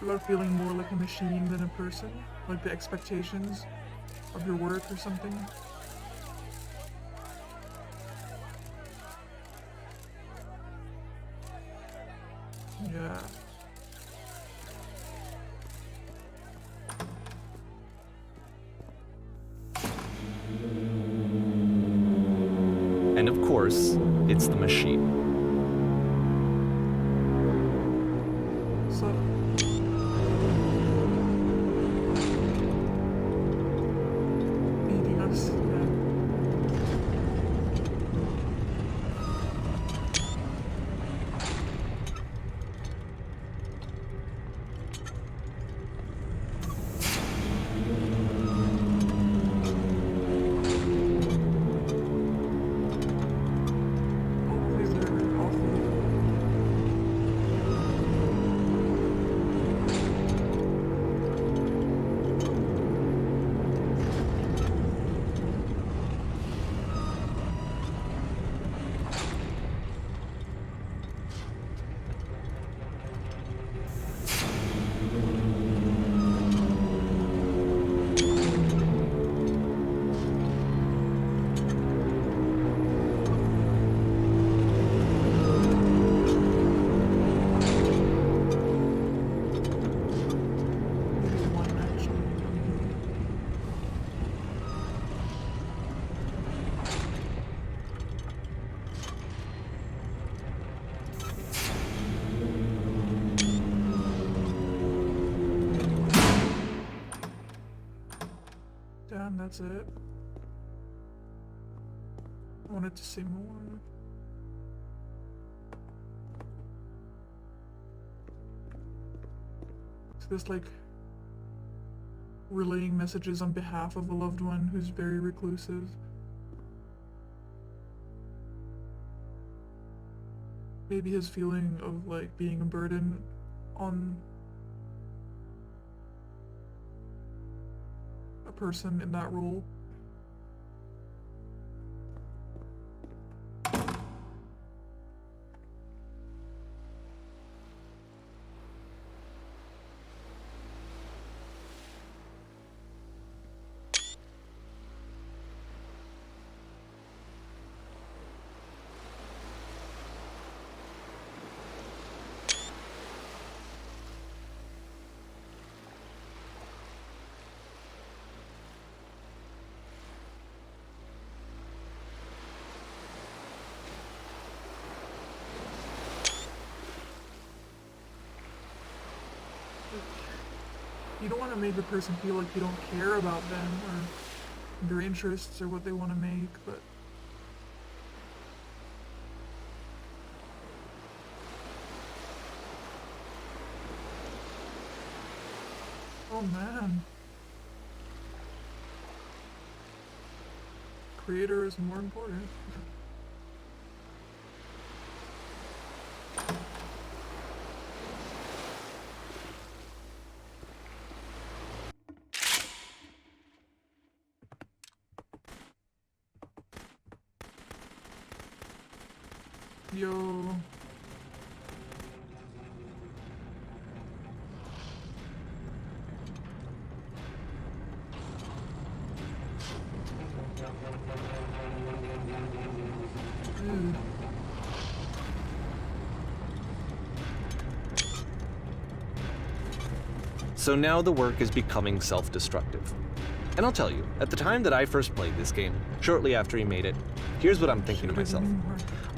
about feeling more like a machine than a person? Like the expectations of your work or something? Yeah. And of course, it's the machine. So, feeding us, yeah. Oh, these are awful. Maybe one actually. Damn, that's it. I wanted to say more. So this like relaying messages on behalf of a loved one who's very reclusive. Maybe his feeling of like being a burden on a person in that role. You don't want to make the person feel like you don't care about them or their interests or what they want to make, but oh man. Creator is more important. Yo. Ew. So now the work is becoming self-destructive. And I'll tell you, at the time that I first played this game, shortly after he made it, here's what I'm thinking to myself.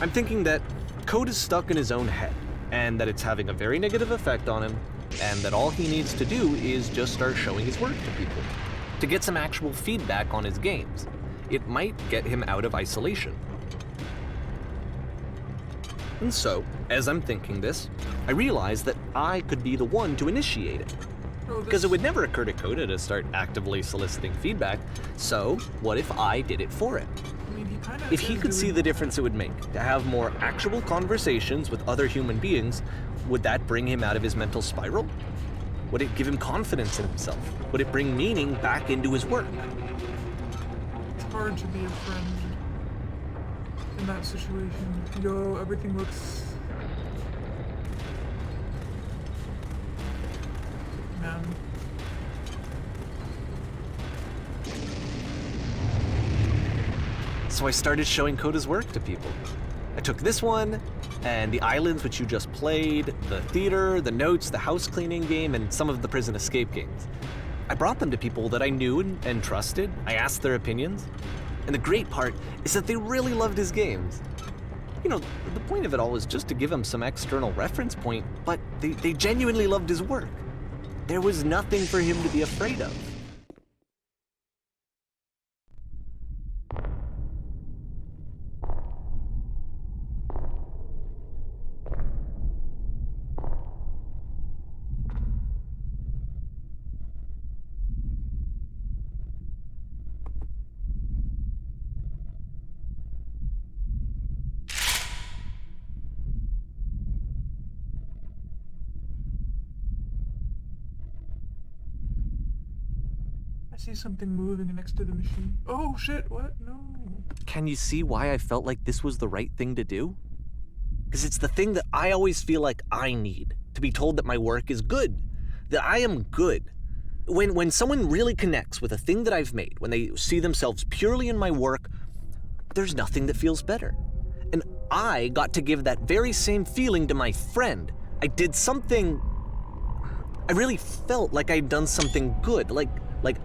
I'm thinking that Code is stuck in his own head, and that it's having a very negative effect on him, and that all he needs to do is just start showing his work to people, to get some actual feedback on his games. It might get him out of isolation. And so, as I'm thinking this, I realize that I could be the one to initiate it. Because it would never occur to Coda to start actively soliciting feedback, so what if I did it for him? I mean, If he could see the difference it would make to have more actual conversations with other human beings, would that bring him out of his mental spiral? Would it give him confidence in himself? Would it bring meaning back into his work? It's hard to be a friend in that situation. Yo, everything looks So I started showing Coda's work to people. I took this one, and the islands which you just played, the theater, the notes, the house cleaning game, and some of the prison escape games. I brought them to people that I knew and trusted. I asked their opinions. And the great part is that they really loved his games. You know, the point of it all was just to give him some external reference point, but they genuinely loved his work. There was nothing for him to be afraid of. I see something moving next to the machine. Oh shit, what? No. Can you see why I felt like this was the right thing to do? Because it's the thing that I always feel like I need, to be told that my work is good, that I am good. When someone really connects with a thing that I've made, when they see themselves purely in my work, there's nothing that feels better. And I got to give that very same feeling to my friend. I did something... I really felt like I'd done something good, like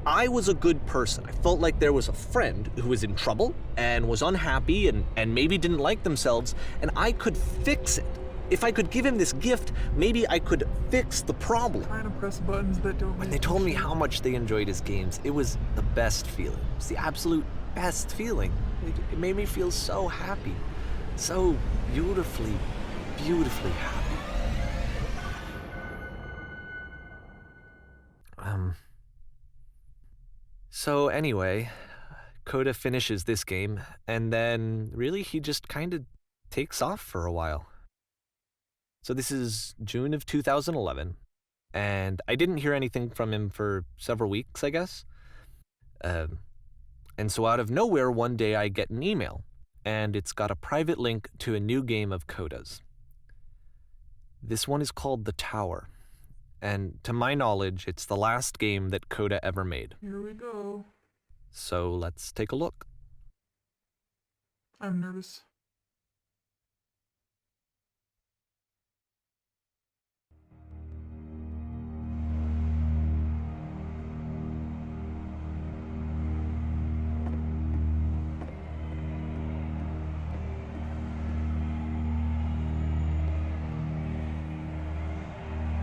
I was a good person. I felt like there was a friend who was in trouble and was unhappy and maybe didn't like themselves, and I could fix it. If I could give him this gift, maybe I could fix the problem. Trying to press buttons that don't. When they told me how much they enjoyed his games, it was the best feeling. It was the absolute best feeling. It made me feel so happy. So beautifully, beautifully happy. So anyway, Coda finishes this game, and then really he just kind of takes off for a while. So this is June of 2011, and I didn't hear anything from him for several weeks, I guess. And so out of nowhere, one day I get an email, and it's got a private link to a new game of Coda's. This one is called The Tower. And to my knowledge, it's the last game that Coda ever made. Here we go. So let's take a look. I'm nervous.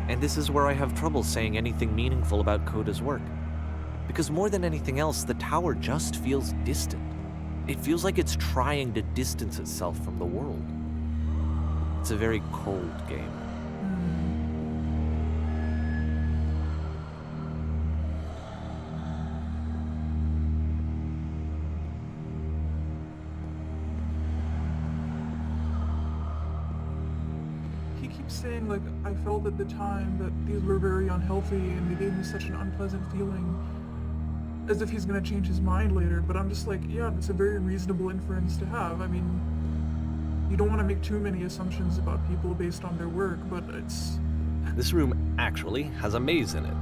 And this is where I have trouble saying anything meaningful about Coda's work. Because more than anything else, the tower just feels distant. It feels like it's trying to distance itself from the world. It's a very cold game. He keeps saying, like, I felt at the time that these were very unhealthy and they gave me such an unpleasant feeling, as if he's gonna change his mind later, but I'm just like, yeah, that's a very reasonable inference to have. I mean, you don't want to make too many assumptions about people based on their work, but it's... This room actually has a maze in it.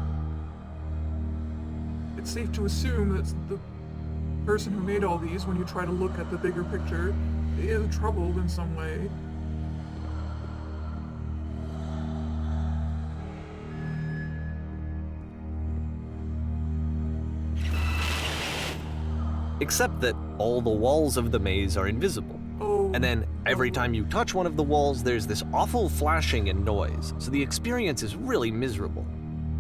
It's safe to assume that the person who made all these, when you try to look at the bigger picture, is troubled in some way. Except that all the walls of the maze are invisible. Oh. And then every time you touch one of the walls, there's this awful flashing and noise, so the experience is really miserable.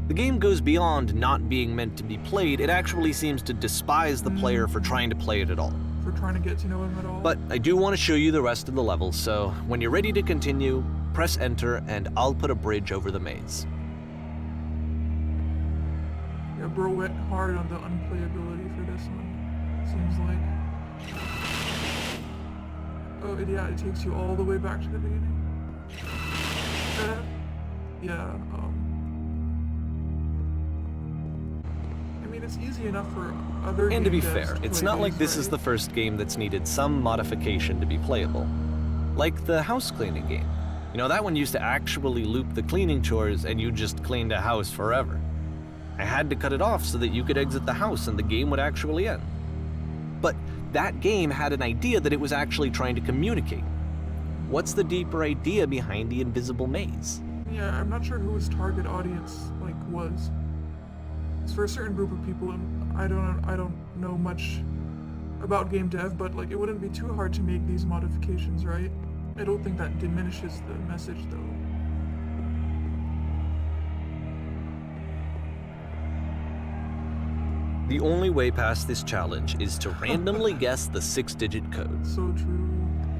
The game goes beyond not being meant to be played, it actually seems to despise the player for trying to play it at all. For trying to get to know him at all. But I do want to show you the rest of the levels, so when you're ready to continue, press enter and I'll put a bridge over the maze. Yeah, bro went hard on the unplayability for this one. Seems like. Oh, yeah, it takes you all the way back to the beginning. Yeah, I mean, it's easy enough for other And to be game devs fair, to it's play not like these, this is right? the first game that's needed some modification to be playable. Like the house cleaning game. You know, that one used to actually loop the cleaning chores and you just cleaned a house forever. I had to cut it off so that you could exit the house and the game would actually end. But that game had an idea that it was actually trying to communicate. What's the deeper idea behind the invisible maze? Yeah, I'm not sure who his target audience, was. It's for a certain group of people, and I don't know much about game dev, but, it wouldn't be too hard to make these modifications, right? I don't think that diminishes the message, though. The only way past this challenge is to randomly guess the 6-digit code. So true.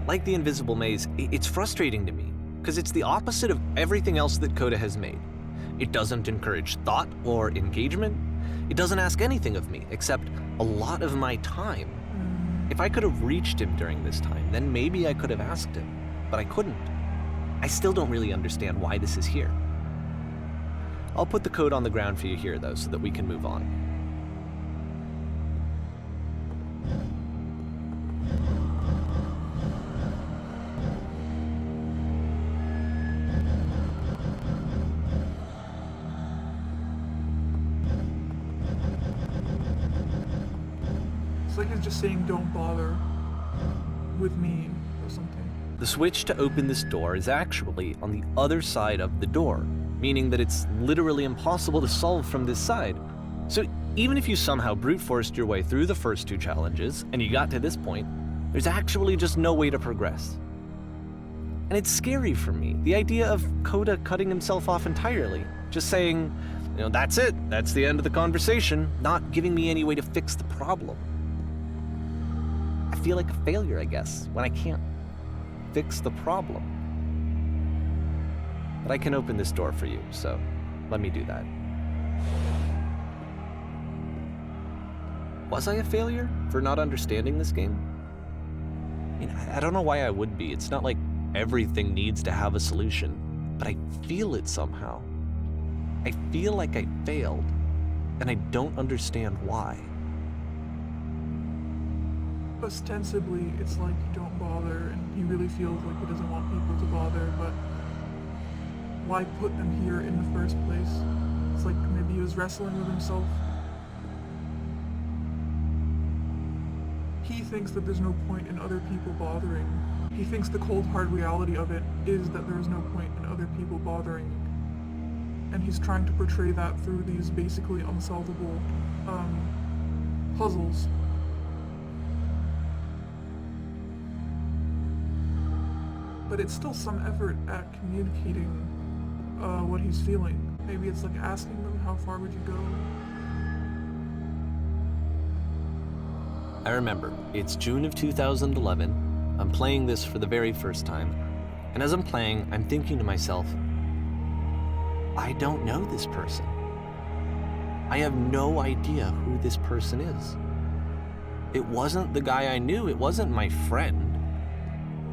Like the invisible maze, it's frustrating to me, because it's the opposite of everything else that Coda has made. It doesn't encourage thought or engagement. It doesn't ask anything of me, except a lot of my time. If I could have reached him during this time, then maybe I could have asked him, but I couldn't. I still don't really understand why this is here. I'll put the code on the ground for you here, though, so that we can move on. It's like he's just saying, don't bother with me or something. The switch to open this door is actually on the other side of the door, meaning that it's literally impossible to solve from this side. So even if you somehow brute forced your way through the first 2 challenges and you got to this point, there's actually just no way to progress. And it's scary for me, the idea of Coda cutting himself off entirely, just saying, that's it, that's the end of the conversation, not giving me any way to fix the problem. I feel like a failure, I guess, when I can't fix the problem. But I can open this door for you, so let me do that. Was I a failure for not understanding this game? I don't know why I would be. It's not like everything needs to have a solution, but I feel it somehow. I feel like I failed, and I don't understand why. Ostensibly, it's like don't bother, and he really feels like he doesn't want people to bother, but why put them here in the first place? It's like maybe he was wrestling with himself. He thinks that there's no point in other people bothering. He thinks the cold hard reality of it is that there is no point in other people bothering. And he's trying to portray that through these basically unsolvable puzzles. But it's still some effort at communicating what he's feeling. Maybe it's like asking them, how far would you go? I remember, it's June of 2011. I'm playing this for the very first time. And as I'm playing, I'm thinking to myself, I don't know this person. I have no idea who this person is. It wasn't the guy I knew, it wasn't my friend.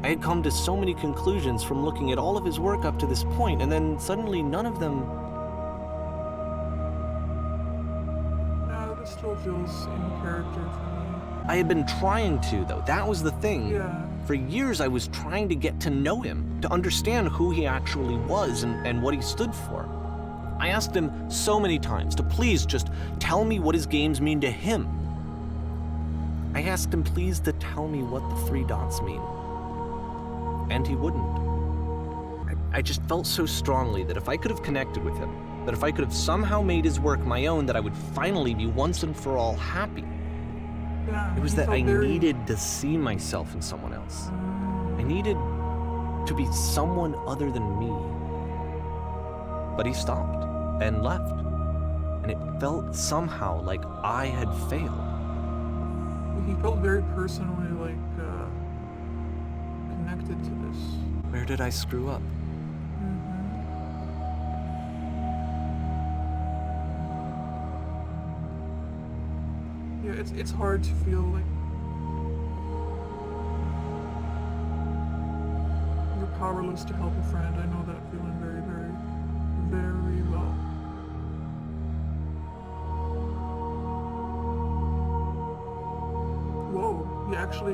I had come to so many conclusions from looking at all of his work up to this point, and then suddenly none of them... This still feels in character for me. I had been trying to, though. That was the thing. Yeah. For years, I was trying to get to know him, to understand who he actually was and what he stood for. I asked him so many times to please just tell me what his games mean to him. I asked him please to tell me what the 3 dots mean. And he wouldn't. I just felt so strongly that if I could have connected with him, that if I could have somehow made his work my own, that I would finally be once and for all happy. Yeah, It was he that felt I very- needed to see myself in someone else. I needed to be someone other than me. But he stopped and left. And it felt somehow like I had failed. He felt very personally connected to this. Where did I screw up? Yeah, it's hard to feel like you're powerless to help a friend. I know that feeling very, very, very well. Whoa, he actually...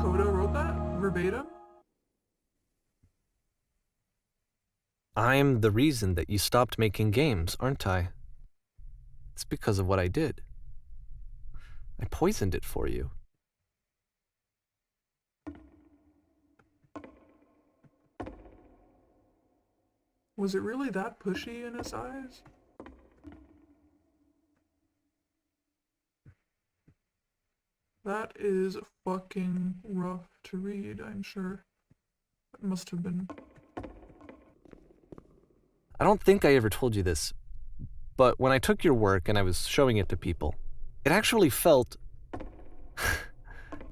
Coda wrote that? Verbatim? I'm the reason that you stopped making games, aren't I? It's because of what I did. I poisoned it for you. Was it really that pushy in his eyes? That is fucking rough to read, I'm sure. It must have been. I don't think I ever told you this, but when I took your work and I was showing it to people, it actually felt...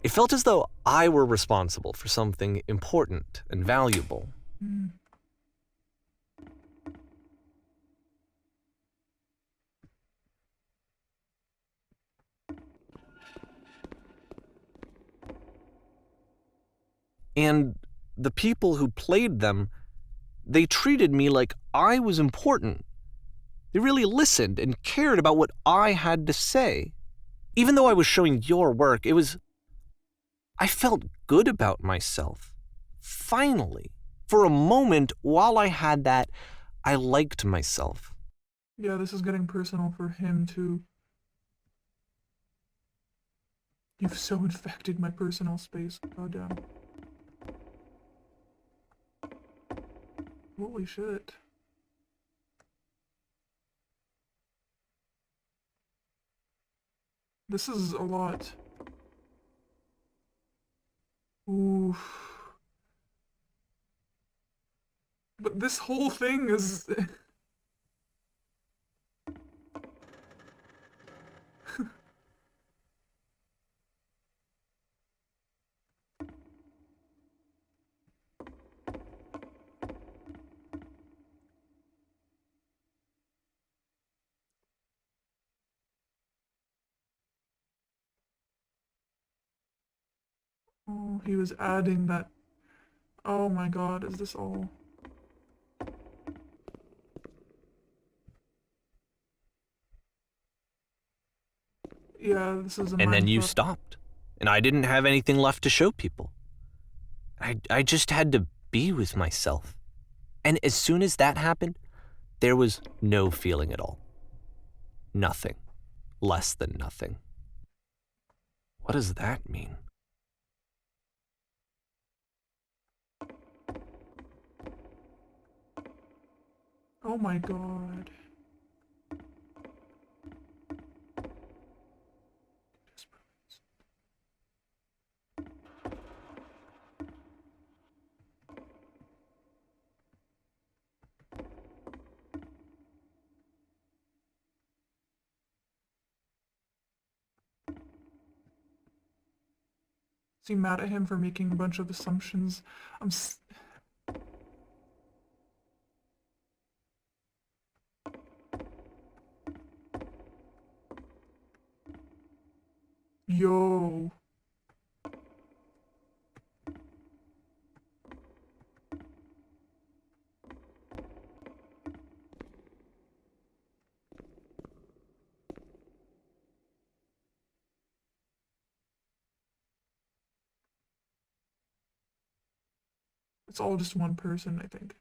it felt as though I were responsible for something important and valuable. Mm. And the people who played them, they treated me like I was important. They really listened and cared about what I had to say. Even though I was showing your work, I felt good about myself. Finally. For a moment, while I had that, I liked myself. Yeah, this is getting personal for him too. You've so infected my personal space. Goddamn. Holy shit. This is a lot. Oof. But this whole thing is... Oh, he was adding that. Oh my god, is this all? Yeah, this is a And then you mindfuck. stopped, and I didn't have anything left to show people. I just had to be with myself. And as soon as that happened, there was no feeling at all. Nothing. Less than nothing. What does that mean? Oh my god. Is he mad at him for making a bunch of assumptions? Yo. It's all just one person, I think.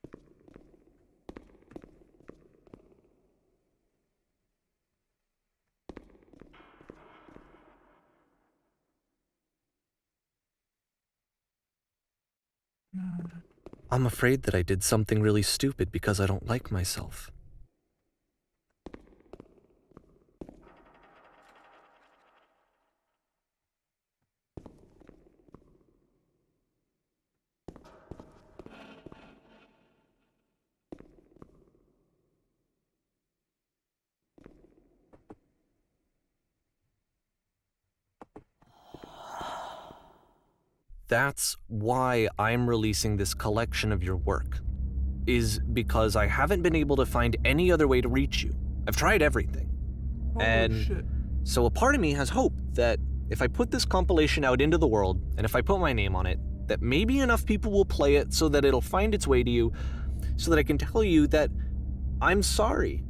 No. I'm afraid that I did something really stupid because I don't like myself. That's why I'm releasing this collection of your work, is because I haven't been able to find any other way to reach you. I've tried everything. Holy And shit. so a part of me has hope that if I put this compilation out into the world, and if I put my name on it, that maybe enough people will play it so that it'll find its way to you, so that I can tell you that I'm sorry.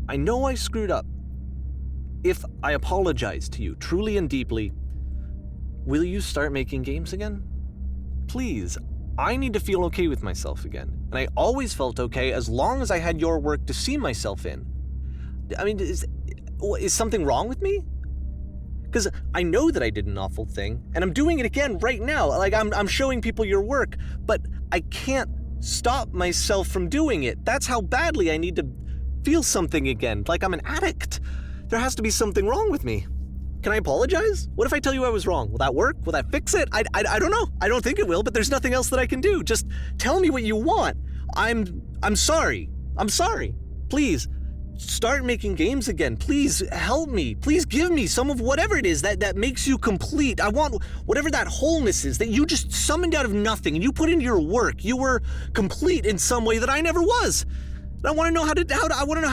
I know I screwed up. If I apologize to you truly and deeply, will you start making games again? Please, I need to feel okay with myself again. And I always felt okay as long as I had your work to see myself in. I mean, is something wrong with me? Because I know that I did an awful thing, and I'm doing it again right now. Like, I'm showing people your work, but I can't stop myself from doing it. That's how badly I need to feel something again, like I'm an addict. There has to be something wrong with me. Can I apologize? What if I tell you I was wrong? Will that work? Will that fix it? I don't know. I don't think it will, but there's nothing else that I can do. Just tell me what you want. I'm sorry. I'm sorry. Please. Start making games again. Please help me. Please give me some of whatever it is that makes you complete. I want whatever that wholeness is that you just summoned out of nothing and you put into your work. You were complete in some way that I never was. And I want to know how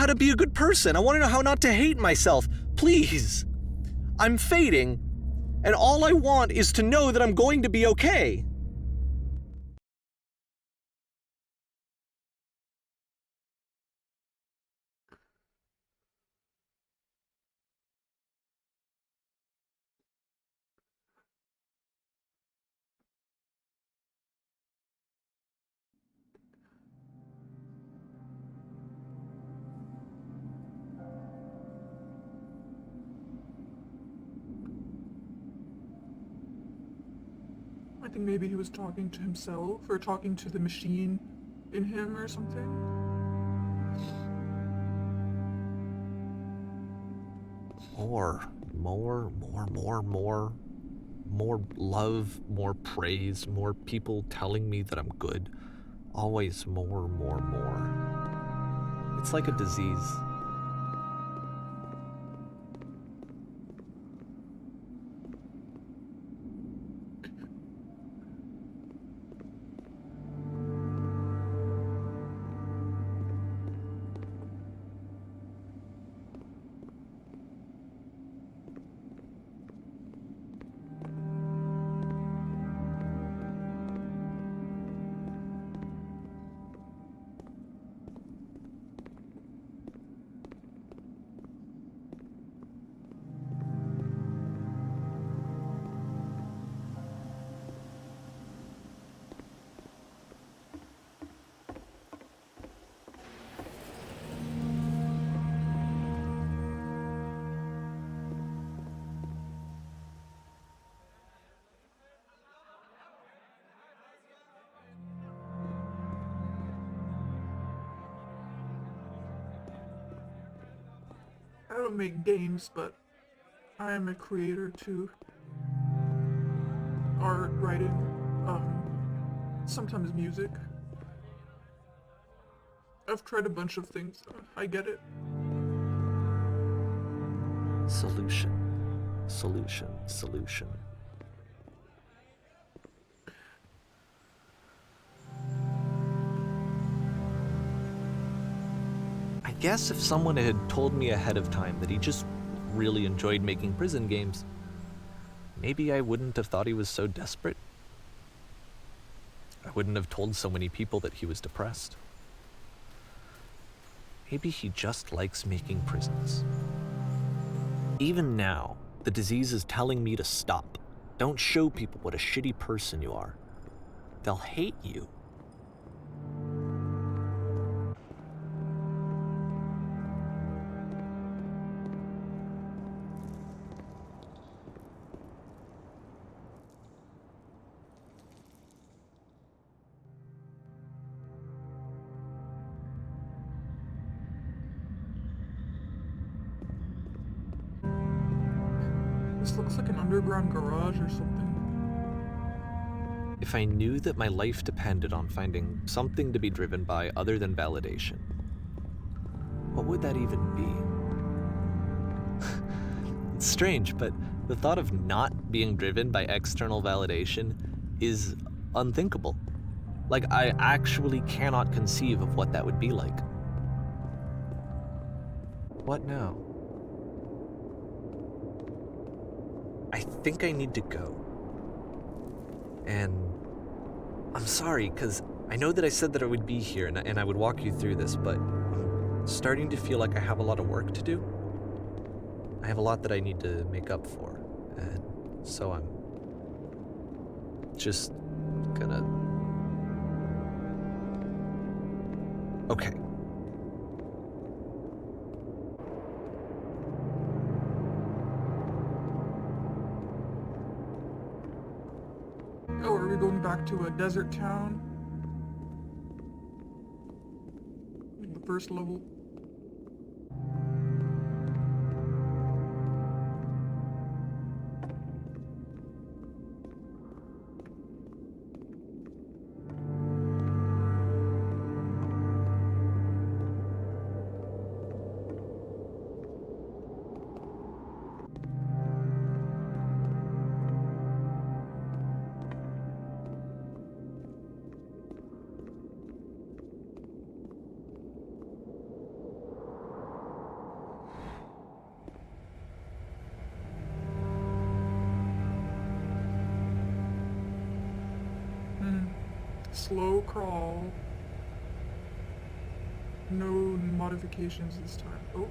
to be a good person. I want to know how not to hate myself. Please. I'm fading, and all I want is to know that I'm going to be okay. I think maybe he was talking to himself or talking to the machine in him or something. More love, more praise, more people telling me that I'm good. Always more. It's like a disease. I don't make games, but I am a creator too. Art, writing, sometimes music. I've tried a bunch of things. I get it. Solution. I guess if someone had told me ahead of time that he just really enjoyed making prison games, maybe I wouldn't have thought he was so desperate. I wouldn't have told so many people that he was depressed. Maybe he just likes making prisons. Even now, the disease is telling me to stop. Don't show people what a shitty person you are. They'll hate you. This looks like an underground garage or something. If I knew that my life depended on finding something to be driven by other than validation, what would that even be? It's strange, but the thought of not being driven by external validation is unthinkable. Like, I actually cannot conceive of what that would be like. What now? I think I need to go. And I'm sorry, because I know that I said that I would be here and I would walk you through this, but I'm starting to feel like I have a lot of work to do. I have a lot that I need to make up for, and so I'm just gonna Okay. Oh, are we going back to a desert town? The first level. Slow crawl. No modifications this time. Oh.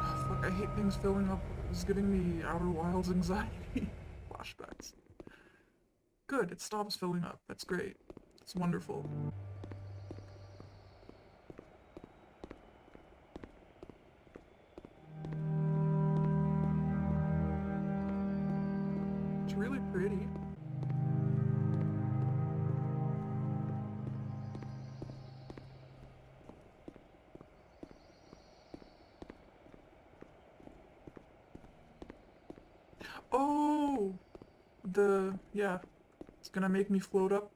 Oh, fuck, I hate things filling up. It's giving me Outer Wilds anxiety. Flashbacks. Good, it stops filling up. That's great. It's wonderful. It's really pretty. Oh! Yeah. It's gonna make me float up.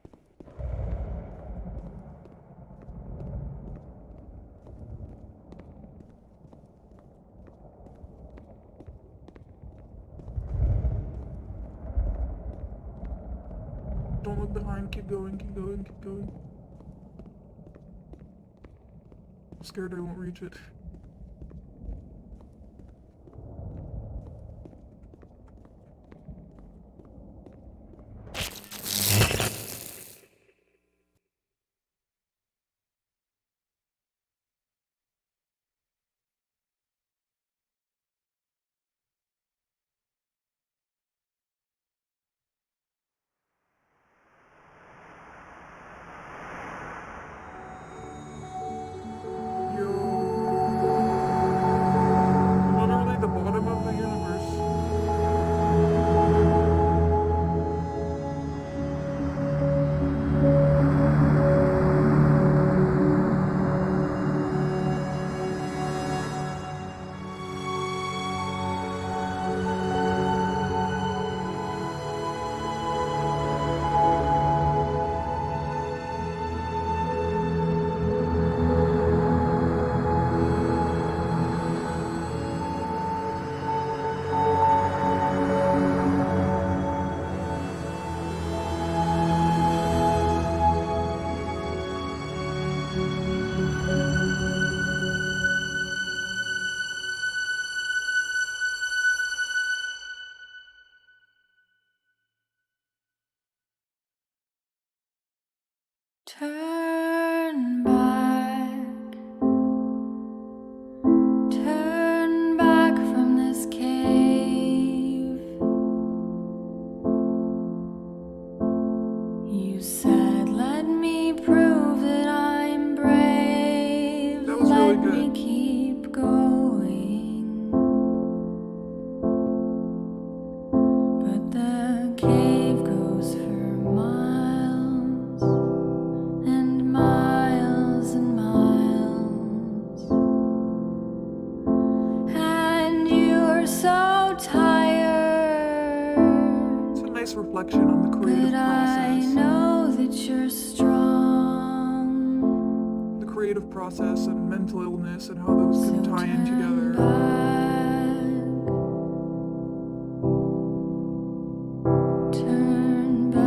Don't look behind, keep going, keep going, keep going. I'm scared I won't reach it. Yo. Literally the bottom of the universe. Turn back, turn back from this cave. You said, let me prove that I'm brave. That was really Let me good. keep going. But the cave goes for miles and miles and miles, and you're so tired, It's a nice reflection on the creative but I process. know that you're strong. The creative process and mental illness and how those So can tie in turn together. back, turn back.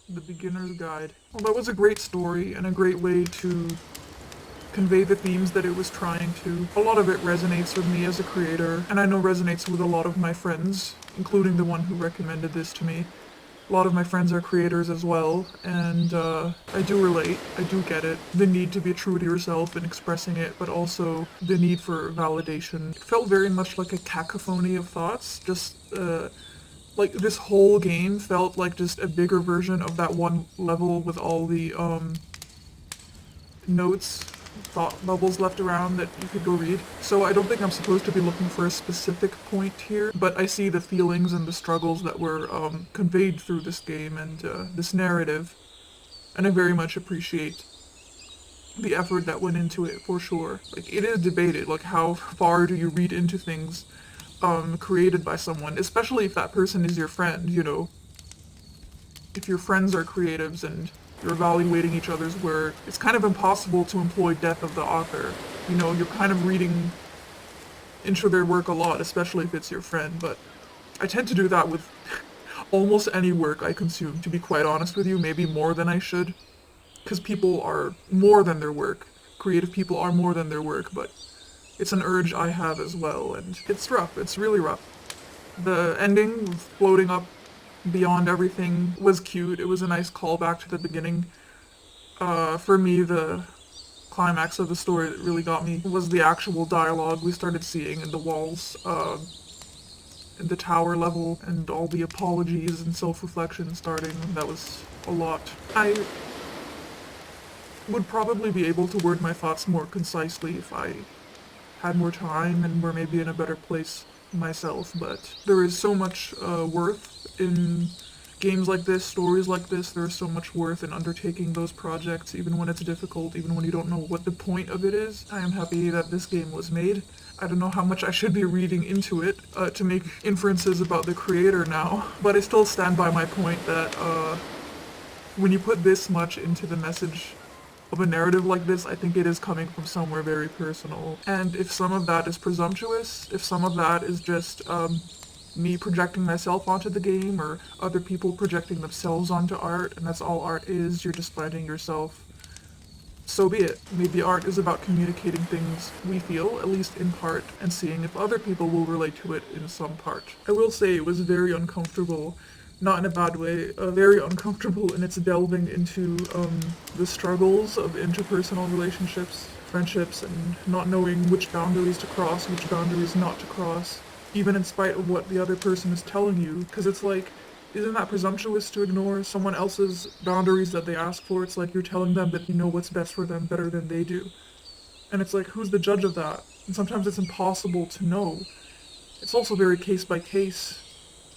The Beginner's Guide. Well, that was a great story and a great way to convey the themes that it was trying to. A lot of it resonates with me as a creator, and I know resonates with a lot of my friends, including the one who recommended this to me. A lot of my friends are creators as well, and I do relate. I do get it. The need to be true to yourself in expressing it, but also the need for validation. It felt very much like a cacophony of thoughts. Just like this whole game felt like just a bigger version of that one level with all the notes, thought bubbles left around that you could go read. So I don't think I'm supposed to be looking for a specific point here, but I see the feelings and the struggles that were conveyed through this game and this narrative, and I very much appreciate the effort that went into it for sure. Like, it is debated, like how far do you read into things created by someone, especially if that person is your friend, you know. If your friends are creatives and you're evaluating each other's work, it's kind of impossible to employ death of the author. You know, you're kind of reading into their work a lot, especially if it's your friend, but I tend to do that with almost any work I consume, to be quite honest with you, maybe more than I should, because people are more than their work. Creative people are more than their work, but it's an urge I have as well, and it's rough, it's really rough. The ending, floating up beyond everything, was cute. It was a nice callback to the beginning. For me, the climax of the story that really got me was the actual dialogue we started seeing in the walls, in the tower level, and all the apologies and self-reflection starting. That was a lot. I would probably be able to word my thoughts more concisely if I had more time and were maybe in a better place myself, but there is so much worth in games like this, stories like this. There is so much worth in undertaking those projects, even when it's difficult, even when you don't know what the point of it is. I am happy that this game was made. I don't know how much I should be reading into it to make inferences about the creator now, but I still stand by my point that when you put this much into the message of a narrative like this, I think it is coming from somewhere very personal. And if some of that is presumptuous, if some of that is just me projecting myself onto the game, or other people projecting themselves onto art, and that's all art is, you're just finding yourself, so be it. Maybe art is about communicating things we feel, at least in part, and seeing if other people will relate to it in some part. I will say it was very uncomfortable, not in a bad way, very uncomfortable in its delving into the struggles of interpersonal relationships, friendships, and not knowing which boundaries to cross, which boundaries not to cross, even in spite of what the other person is telling you. Because it's like, isn't that presumptuous to ignore someone else's boundaries that they ask for? It's like you're telling them that you know what's best for them better than they do. And it's like, who's the judge of that? And sometimes it's impossible to know. It's also very case by case,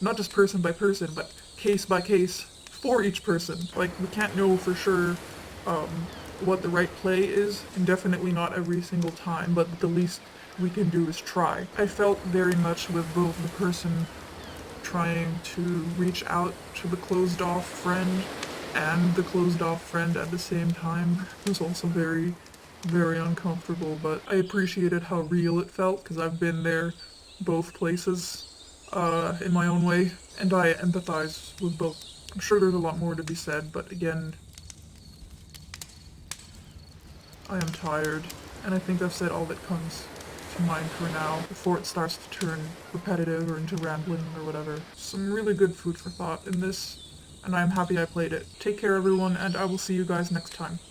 not just person by person, but case by case for each person. Like, we can't know for sure what the right play is, and definitely not every single time, but the least we can do is try. I felt very much with both the person trying to reach out to the closed off friend and the closed off friend at the same time. It was also very, very uncomfortable, but I appreciated how real it felt, because I've been there both places in my own way, and I empathize with both. I'm sure there's a lot more to be said, but again, I am tired, and I think I've said all that comes to mind for now, before it starts to turn repetitive or into rambling or whatever. Some really good food for thought in this, and I'm happy I played it. Take care everyone, and I will see you guys next time.